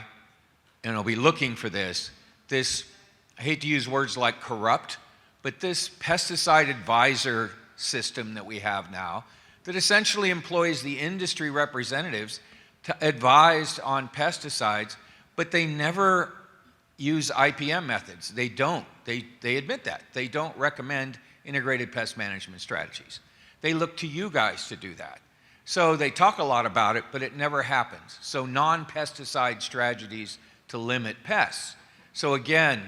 and I'll be looking for this, I hate to use words like corrupt, but this pesticide advisor system that we have now that essentially employs the industry representatives to advise on pesticides, but they never use IPM methods. They don't. They admit that. They don't recommend integrated pest management strategies. They look to you guys to do that. So they talk a lot about it, but it never happens. So non-pesticide strategies to limit pests. So again,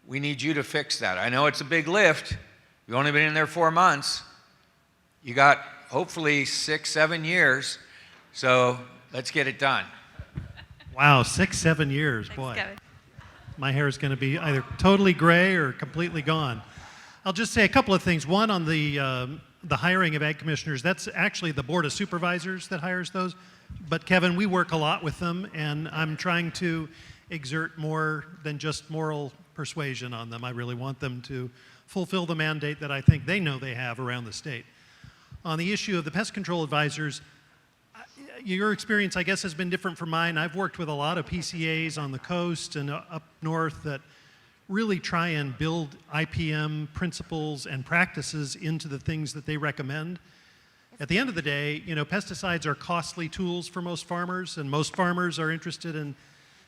we need you to fix that. I know it's a big lift. You've only been in there 4 months. You got hopefully 6, 7 years. So let's get it done.
Wow, 6, 7 years,
Thanks,
boy.
Kevin.
My hair is going to be either totally gray or completely gone. I'll just say a couple of things. One, on the hiring of ag commissioners, that's actually the Board of Supervisors that hires those. But Kevin, we work a lot with them, and I'm trying to exert more than just moral persuasion on them. I really want them to fulfill the mandate that I think they know they have around the state. On the issue of the pest control advisors, your experience, I guess, has been different from mine. I've worked with a lot of PCAs on the coast and up north that really try and build IPM principles and practices into the things that they recommend. At the end of the day, you know, pesticides are costly tools for most farmers, and most farmers are interested in,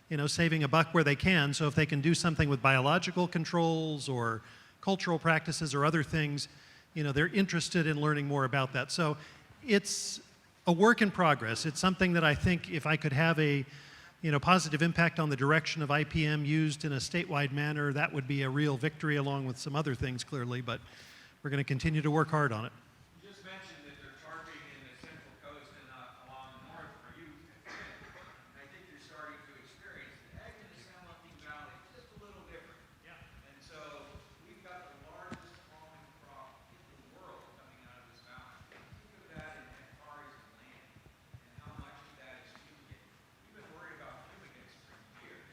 you know, saving a buck where they can. So if they can do something with biological controls or cultural practices or other things, you know, they're interested in learning more about that. So it's a work in progress. It's something that I think if I could have a, you know, positive impact on the direction of IPM used in a statewide manner, that would be a real victory, along with some other things clearly, but we're going to continue to work hard on it.
You just mentioned that they're targeting in the Central Coast and along north for you. I think you're starting to experience the ag in the San Joaquin Valley just a little different. Yeah. And so we've got the largest almond crop in the world coming out of this valley. Think of that in hectares of land and how much of that is fumigate. You've been worried about fumigates for years.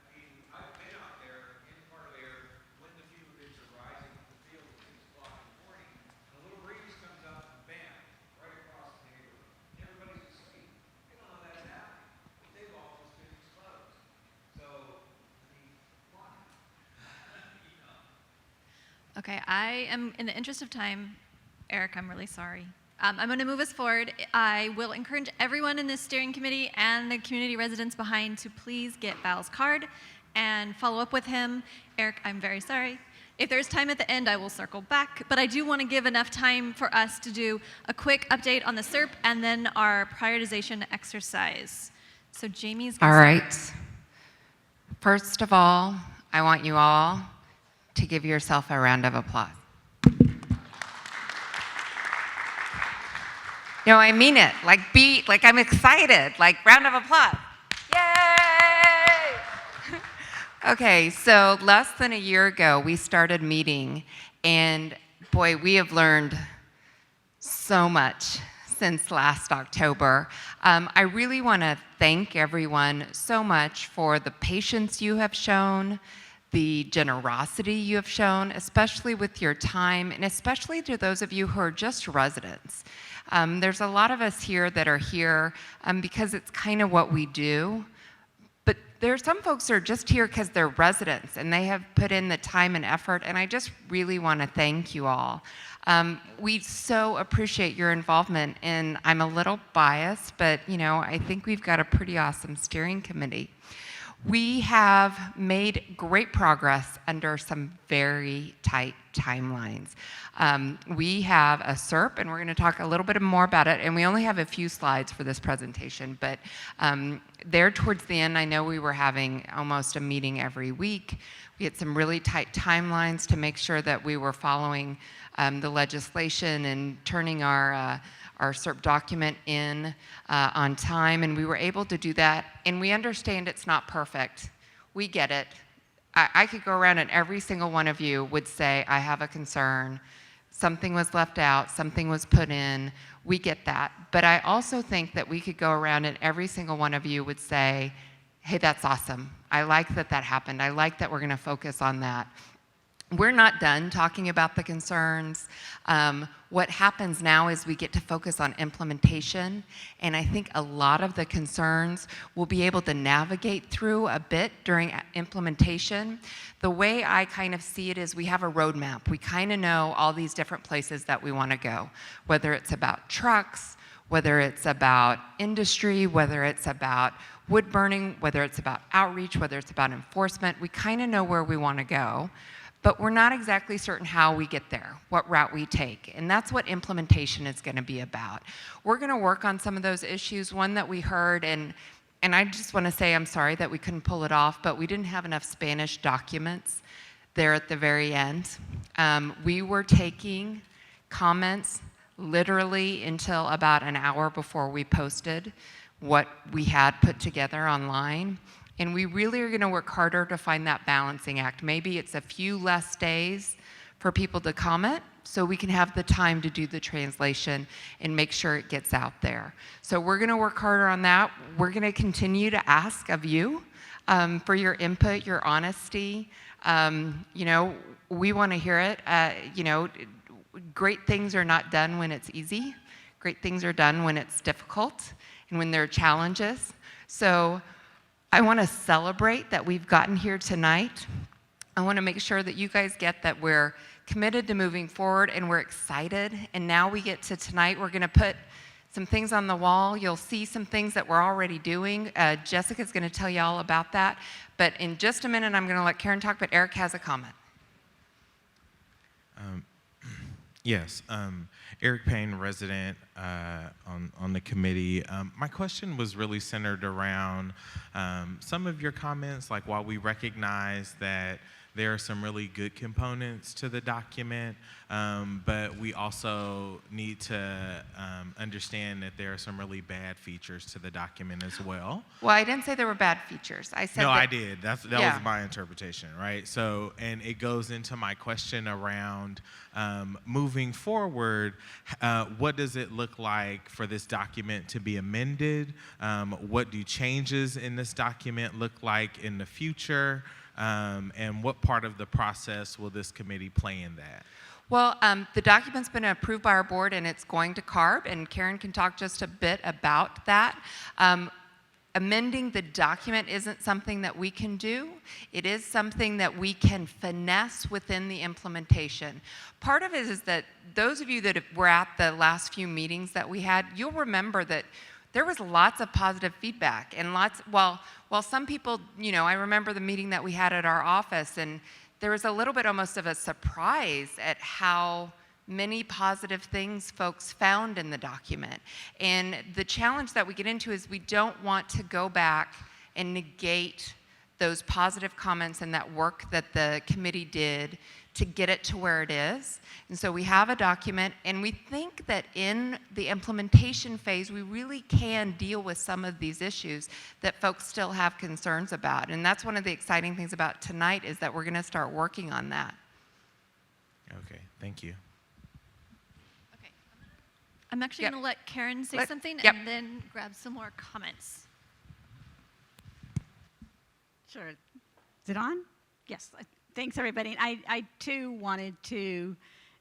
I mean, I've been out there in part of there when the fumigates are rising in the field at 6 o'clock in the morning, and a little
Okay, I am, in the interest of time, Eric, I'm really sorry. I'm going to move us forward. I will encourage everyone in this steering committee and the community residents behind to please get Val's card and follow up with him. Eric, I'm very sorry. If there's time at the end, I will circle back, but I do want to give enough time for us to do a quick update on the SERP and then our prioritization exercise. So Jamie's
All
gonna
right.
start.
First of all, I want you all to give yourself a round of applause. No, I mean it. Like I'm excited. Like round of applause. Yay! Okay, so less than a year ago, we started meeting, and boy, we have learned so much since last October. I really want to thank everyone so much for the patience you have shown, the generosity you have shown, especially with your time, and especially to those of you who are just residents. There's a lot of us here that are here because it's kind of what we do. But there are some folks that are just here because they're residents and they have put in the time and effort, and I just really want to thank you all. We so appreciate your involvement, and I'm a little biased, but I think we've got a pretty awesome steering committee. We have made great progress under some very tight timelines. We have a SERP, and we're going to talk a little bit more about it, and we only have a few slides for this presentation, but there towards the end, I know we were having almost a meeting every week. We had some really tight timelines to make sure that we were following the legislation and turning our SERP document in on time, and we were able to do that. And we understand it's not perfect. We get it. I could go around and every single one of you would say, I have a concern. Something was left out, something was put in. We get that. But I also think that we could go around and every single one of you would say, hey, that's awesome. I like that that happened. I like that we're going to focus on that. We're not done talking about the concerns. What happens now is we get to focus on implementation, and I think a lot of the concerns we'll be able to navigate through a bit during implementation. The way I kind of see it is we have a roadmap. We kind of know all these different places that we want to go, whether it's about trucks, whether it's about industry, whether it's about wood burning, whether it's about outreach, whether it's about enforcement. We kind of know where we want to go. But we're not exactly certain how we get there, what route we take. And that's what implementation is going to be about. We're going to work on some of those issues. One that we heard, and I just want to say I'm sorry that we couldn't pull it off, but we didn't have enough Spanish documents there at the very end. We were taking comments literally until about an hour before we posted what we had put together online. And we really are going to work harder to find that balancing act. Maybe it's a few less days for people to comment so we can have the time to do the translation and make sure it gets out there. So we're going to work harder on that. We're going to continue to ask of you for your input, your honesty. We want to hear it. Great things are not done when it's easy. Great things are done when it's difficult and when there are challenges. So I want to celebrate that we've gotten here tonight. I want to make sure that you guys get that we're committed to moving forward and we're excited. And now we get to tonight, we're going to put some things on the wall. You'll see some things that we're already doing. Jessica's going to tell you all about that. But in just a minute, I'm going to let Karen talk, but Eric has a comment.
Yes, Eric Payne, resident on the committee. My question was really centered around some of your comments, like while we recognize that there are some really good components to the document, but we also need to understand that there are some really bad features to the document as well.
Well, I didn't say there were bad features. I said
no,
that,
I did. That was my interpretation, right? So, and it goes into my question around moving forward, what does it look like for this document to be amended? What do changes in this document look like in the future? And what part of the process will this committee play in that?
Well, the document's been approved by our board and it's going to CARB, and Karen can talk just a bit about that. amending the document isn't something that we can do. It is something that we can finesse within the implementation. Part of it is that those of you that were at the last few meetings that we had, you'll remember that there was lots of positive feedback and while some people, I remember the meeting that we had at our office, and there was a little bit almost of a surprise at how many positive things folks found in the document. And the challenge that we get into is we don't want to go back and negate those positive comments and that work that the committee did to get it to where it is. And so we have a document, and we think that in the implementation phase, we really can deal with some of these issues that folks still have concerns about. And that's one of the exciting things about tonight, is that we're going to start working on that.
Okay, thank you.
I'm actually
Yep.
going to let Karen say something
Yep.
and then grab some more comments.
Sure. Is it on? Yes. Thanks, everybody. I too wanted to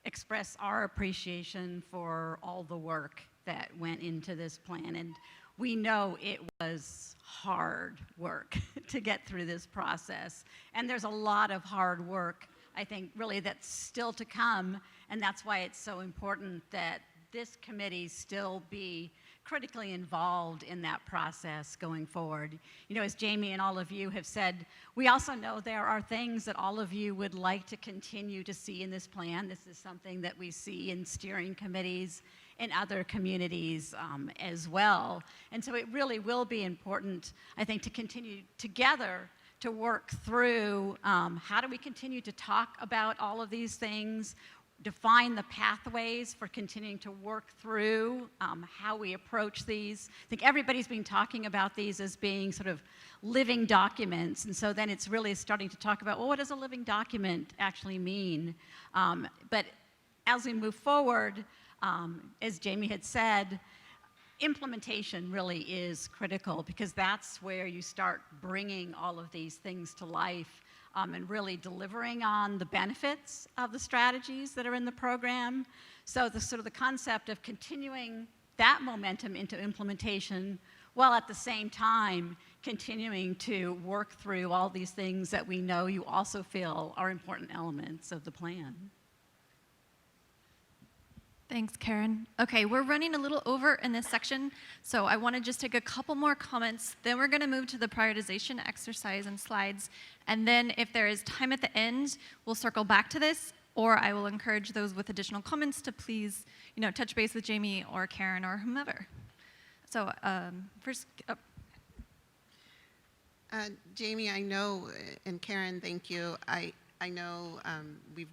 express our appreciation for all the work that went into this plan. And we know it was hard work to get through this process. And there's a lot of hard work, I think, really that's still to come. And that's why it's so important that this committee still be critically involved in that process going forward. As Jamie and all of you have said, we also know there are things that all of you would like to continue to see in this plan. This is something that we see in steering committees in other communities as well. And so it really will be important, I think, to continue together to work through how do we continue to talk about all of these things, define the pathways for continuing to work through how we approach these. I think everybody's been talking about these as being sort of living documents, and so then it's really starting to talk about, well, what does a living document actually mean? But as we move forward, as Jamie had said, implementation really is critical, because that's where you start bringing all of these things to life. And really delivering on the benefits of the strategies that are in the program. So the concept of continuing that momentum into implementation, while at the same time continuing to work through all these things that we know you also feel are important elements of the plan.
Thanks, Karen. Okay, we're running a little over in this section, so I want to just take a couple more comments. Then we're going to move to the prioritization exercise and slides. And then if there is time at the end, we'll circle back to this, or I will encourage those with additional comments to please, touch base with Jamie or Karen or whomever. So first,
Jamie, I know, and Karen, thank you. I know we've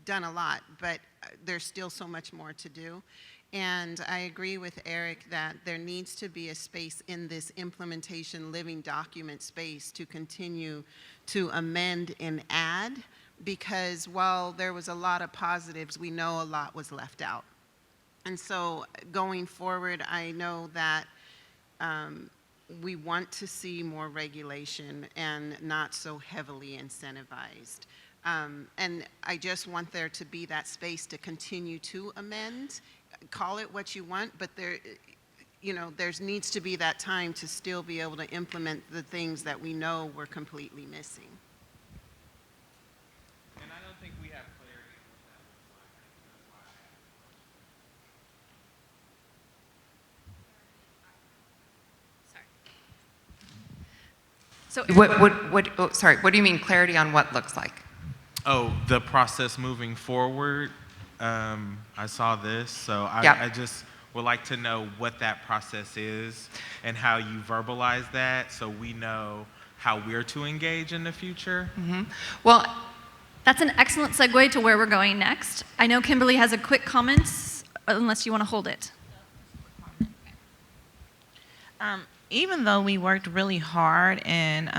done a lot, but there's still so much more to do. And I agree with Eric that there needs to be a space in this implementation living document space to continue to amend and add, because while there was a lot of positives, we know a lot was left out. And so going forward, I know that we want to see more regulation and not so heavily incentivized. And I just want there to be that space to continue to amend. Call it what you want, but there needs to be that time to still be able to implement the things that we know we're completely missing.
And I don't think we have clarity on
So what do you mean clarity on what looks like?
Oh, the process moving forward. I saw this, so I just would like to know what that process is and how you verbalize that, so we know how we're to engage in the future.
Mm-hmm. Well,
that's an excellent segue to where we're going next. I know Kimberly has a quick comment, unless you want to hold it.
Even though we worked really hard and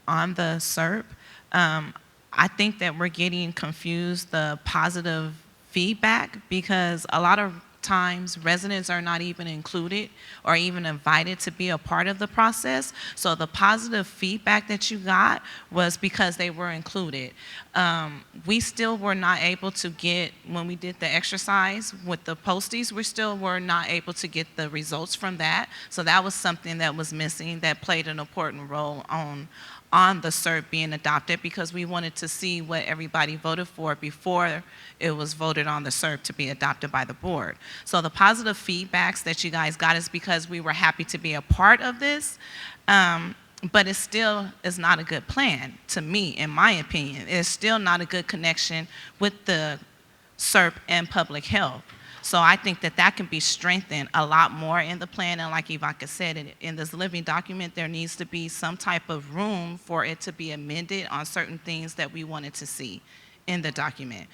on the SERP, I think that we're getting confused the positive feedback, because a lot of times residents are not even included or even invited to be a part of the process. So the positive feedback that you got was because they were included. We still were not able to get, when we did the exercise with the posties, we still were not able to get the results from that. So that was something that was missing that played an important role on the SERP being adopted, because we wanted to see what everybody voted for before it was voted on the SERP to be adopted by the board. So the positive feedbacks that you guys got is because we were happy to be a part of this, but it still is not a good plan to me, in my opinion. It's still not a good connection with the SERP and public health. So I think that that can be strengthened a lot more in the plan. And like Ivanka said, in this living document, there needs to be some type of room for it to be amended on certain things that we wanted to see in the document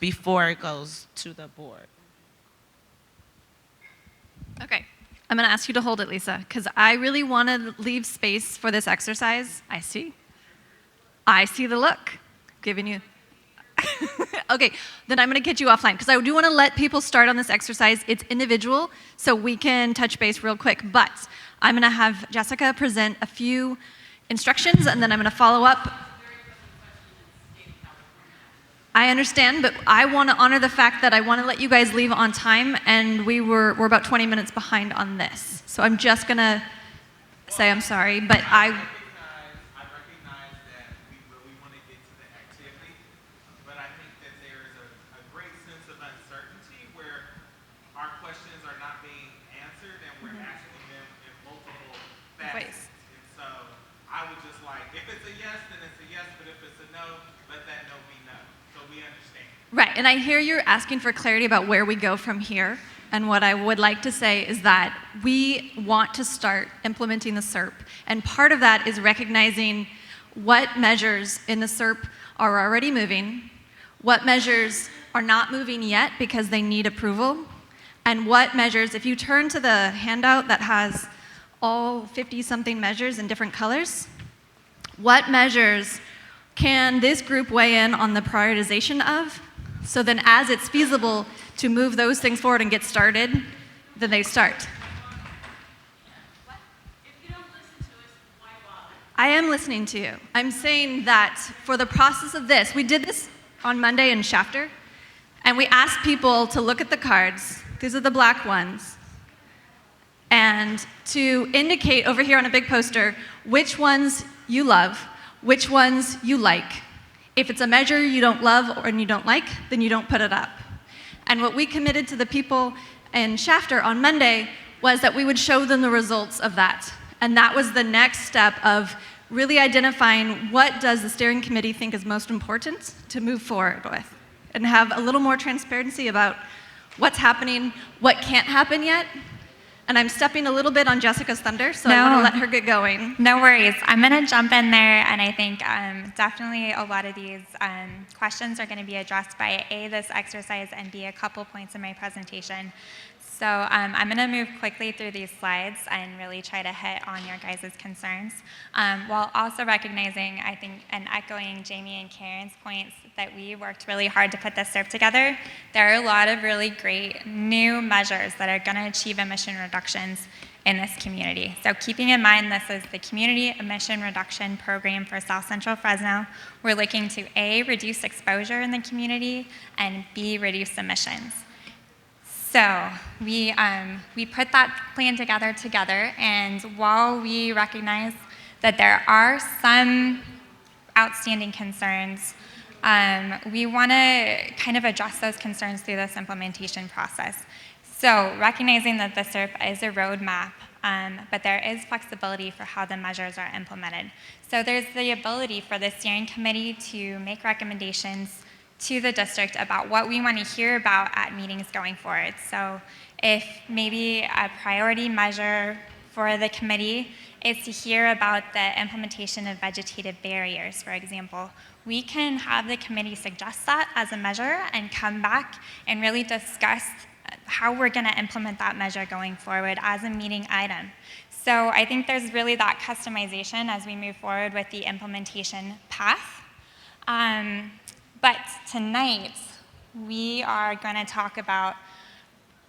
before it goes to the board.
Okay, I'm gonna ask you to hold it, Lisa, because I really want to leave space for this exercise. I see the look, giving you. Okay, then I'm going to get you offline because I do want to let people start on this exercise. It's individual, so we can touch base real quick, but I'm going to have Jessica present a few instructions, and then I'm going to follow up. I understand, but I want to honor the fact that I want to let you guys leave on time, and we're about 20 minutes behind on this. So I'm just going to say I'm sorry, but I
recognize that we really want to get to the activity, but I think that there is a great sense of uncertainty where our questions are not being answered and we're asking them in multiple facets. And so I would just like, if it's a yes, then it's a yes, but if it's a no, let that no be no, so we understand.
Right, and I hear you're asking for clarity about where we go from here. And what I would like to say is that we want to start implementing the SERP. And part of that is recognizing what measures in the SERP are already moving, what measures are not moving yet because they need approval, and what measures, if you turn to the handout that has all 50-something measures in different colors, what measures can this group weigh in on the prioritization of? So then as it's feasible to move those things forward and get started, then they start. I am listening to you. I'm saying that for the process of this, we did this on Monday in Shafter, and we asked people to look at the cards. These are the black ones. And to indicate over here on a big poster which ones you love, which ones you like. If it's a measure you don't love or you don't like, then you don't put it up. And what we committed to the people in Shafter on Monday was that we would show them the results of that. And that was the next step of really identifying what does the steering committee think is most important to move forward with, and have a little more transparency about what's happening, what can't happen yet. And I'm stepping a little bit on Jessica's thunder, so I want to let her get going.
No worries. I'm going to jump in there, and I think definitely a lot of these questions are going to be addressed by A, this exercise, and B, a couple points in my presentation. So I'm going to move quickly through these slides and really try to hit on your guys' concerns, while also recognizing, I think, and echoing Jamie and Karen's points that we worked really hard to put this SERP together. There are a lot of really great new measures that are going to achieve emission reductions in this community. So keeping in mind this is the Community Emission Reduction Program for South Central Fresno, we're looking to A, reduce exposure in the community, and B, reduce emissions. So we put that plan together, and while we recognize that there are some outstanding concerns, we want to kind of address those concerns through this implementation process. So recognizing that the SERP is a roadmap, but there is flexibility for how the measures are implemented. So there's the ability for the steering committee to make recommendations to the district about what we want to hear about at meetings going forward. So if maybe a priority measure for the committee is to hear about the implementation of vegetative barriers, for example, we can have the committee suggest that as a measure and come back and really discuss how we're going to implement that measure going forward as a meeting item. So I think there's really that customization as we move forward with the implementation path. But tonight, we are going to talk about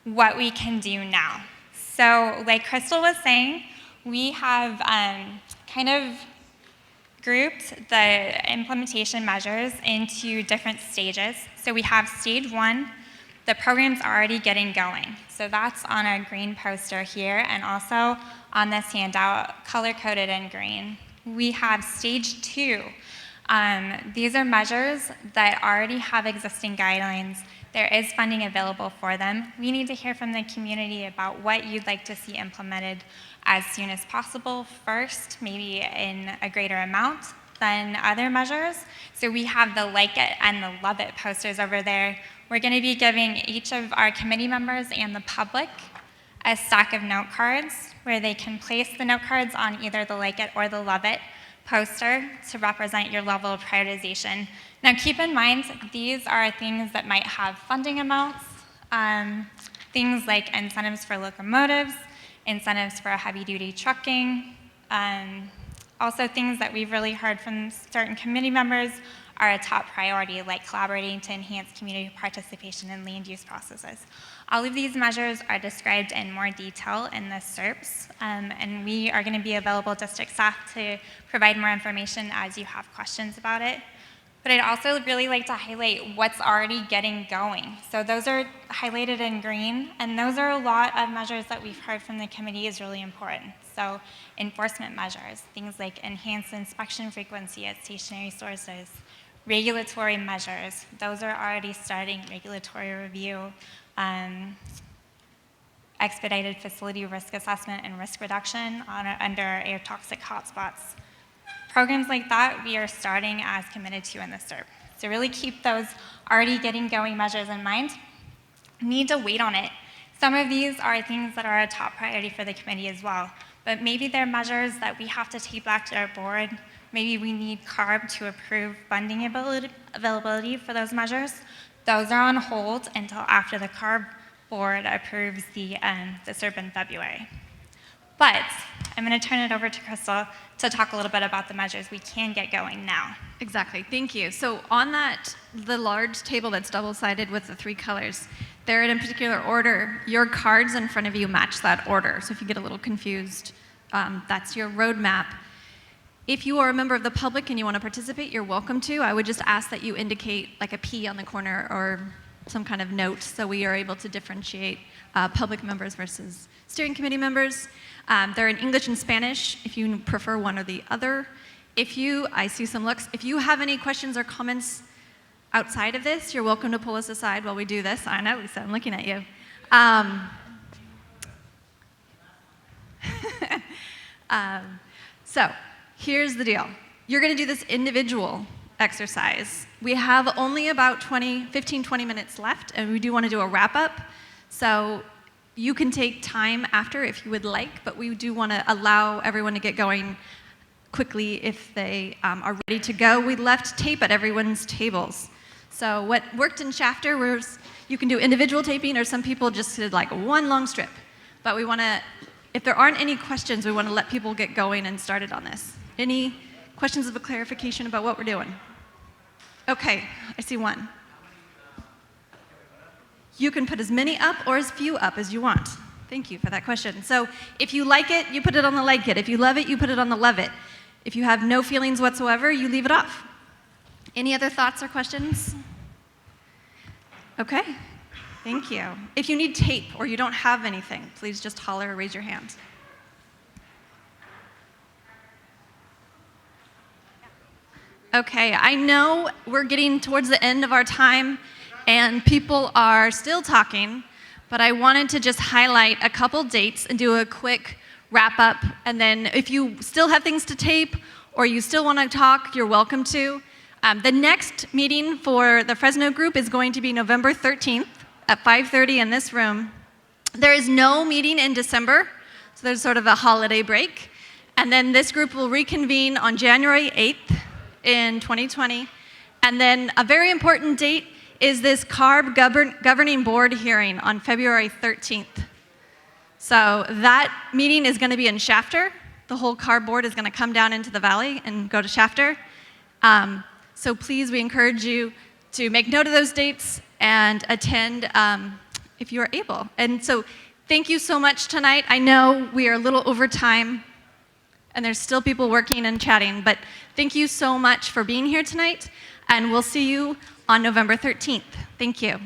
what we can do now. So like Crystal was saying, we have kind of grouped the implementation measures into different stages. So we have stage 1, the program's already getting going. So that's on our green poster here, and also on this handout, color-coded in green. We have stage 2. These are measures that already have existing guidelines. There is funding available for them. We need to hear from the community about what you'd like to see implemented as soon as possible first, maybe in a greater amount than other measures. So we have the Like It and the Love It posters over there. We're going to be giving each of our committee members and the public a stack of note cards where they can place the note cards on either the Like It or the Love It poster to represent your level of prioritization. Now keep in mind, these are things that might have funding amounts, things like incentives for locomotives, incentives for heavy-duty trucking, also things that we've really heard from certain committee members are a top priority, like collaborating to enhance community participation in land use processes. All of these measures are described in more detail in the SERPs, and we are going to be available district staff to provide more information as you have questions about it. But I'd also really like to highlight what's already getting going. So those are highlighted in green, and those are a lot of measures that we've heard from the committee is really important. So enforcement measures, things like enhanced inspection frequency at stationary sources, regulatory measures, those are already starting, regulatory review, expedited facility risk assessment and risk reduction under air toxic hotspots. Programs like that we are starting as committed to in the SERP. So really keep those already getting going measures in mind. Need to wait on it. Some of these are things that are a top priority for the committee as well, but maybe they're measures that we have to take back to our board. Maybe we need CARB to approve funding availability for those measures. Those are on hold until after the CARB board approves the SERP in February. But I'm going to turn it over to Crystal to talk a little bit about the measures we can get going now.
Exactly, thank you. So on that, the large table that's double-sided with the 3 colors, they're in a particular order. Your cards in front of you match that order. So if you get a little confused, that's your roadmap. If you are a member of the public and you want to participate, you're welcome to. I would just ask that you indicate like a P on the corner or some kind of note so we are able to differentiate public members versus steering committee members. They're in English and Spanish if you prefer one or the other. I see some looks. If you have any questions or comments outside of this, you're welcome to pull us aside while we do this. I know, Lisa, I'm looking at you. So here's the deal. You're going to do this individual exercise. We have only about 15, 20 minutes left, and we do want to do a wrap-up. So you can take time after if you would like, but we do want to allow everyone to get going quickly if they are ready to go. We left tape at everyone's tables. So what worked in chapter was you can do individual taping, or some people just did like one long strip. But we want to, if there aren't any questions, we want to let people get going and started on this. Any questions of a clarification about what we're doing? Okay, I see one. You can put as many up or as few up as you want. Thank you for that question. So if you like it, you put it on the like it. If you love it, you put it on the love it. If you have no feelings whatsoever, you leave it off. Any other thoughts or questions? Okay, thank you. If you need tape or you don't have anything, please just holler or raise your hand. Okay, I know we're getting towards the end of our time and people are still talking, but I wanted to just highlight a couple dates and do a quick wrap up. And then if you still have things to tape or you still want to talk, you're welcome to. The next meeting for the Fresno group is going to be November 13th at 5:30 in this room. There is no meeting in December, so there's sort of a holiday break. And then this group will reconvene on January 8th in 2020. And then a very important date is this CARB governing board hearing on February 13th. So that meeting is going to be in Shafter. The whole CARB board is going to come down into the valley and go to Shafter. So please, we encourage you to make note of those dates and attend if you are able. And so thank you so much tonight. I know we are a little over time, and there's still people working and chatting, but thank you so much for being here tonight, and we'll see you on November 13th. Thank you.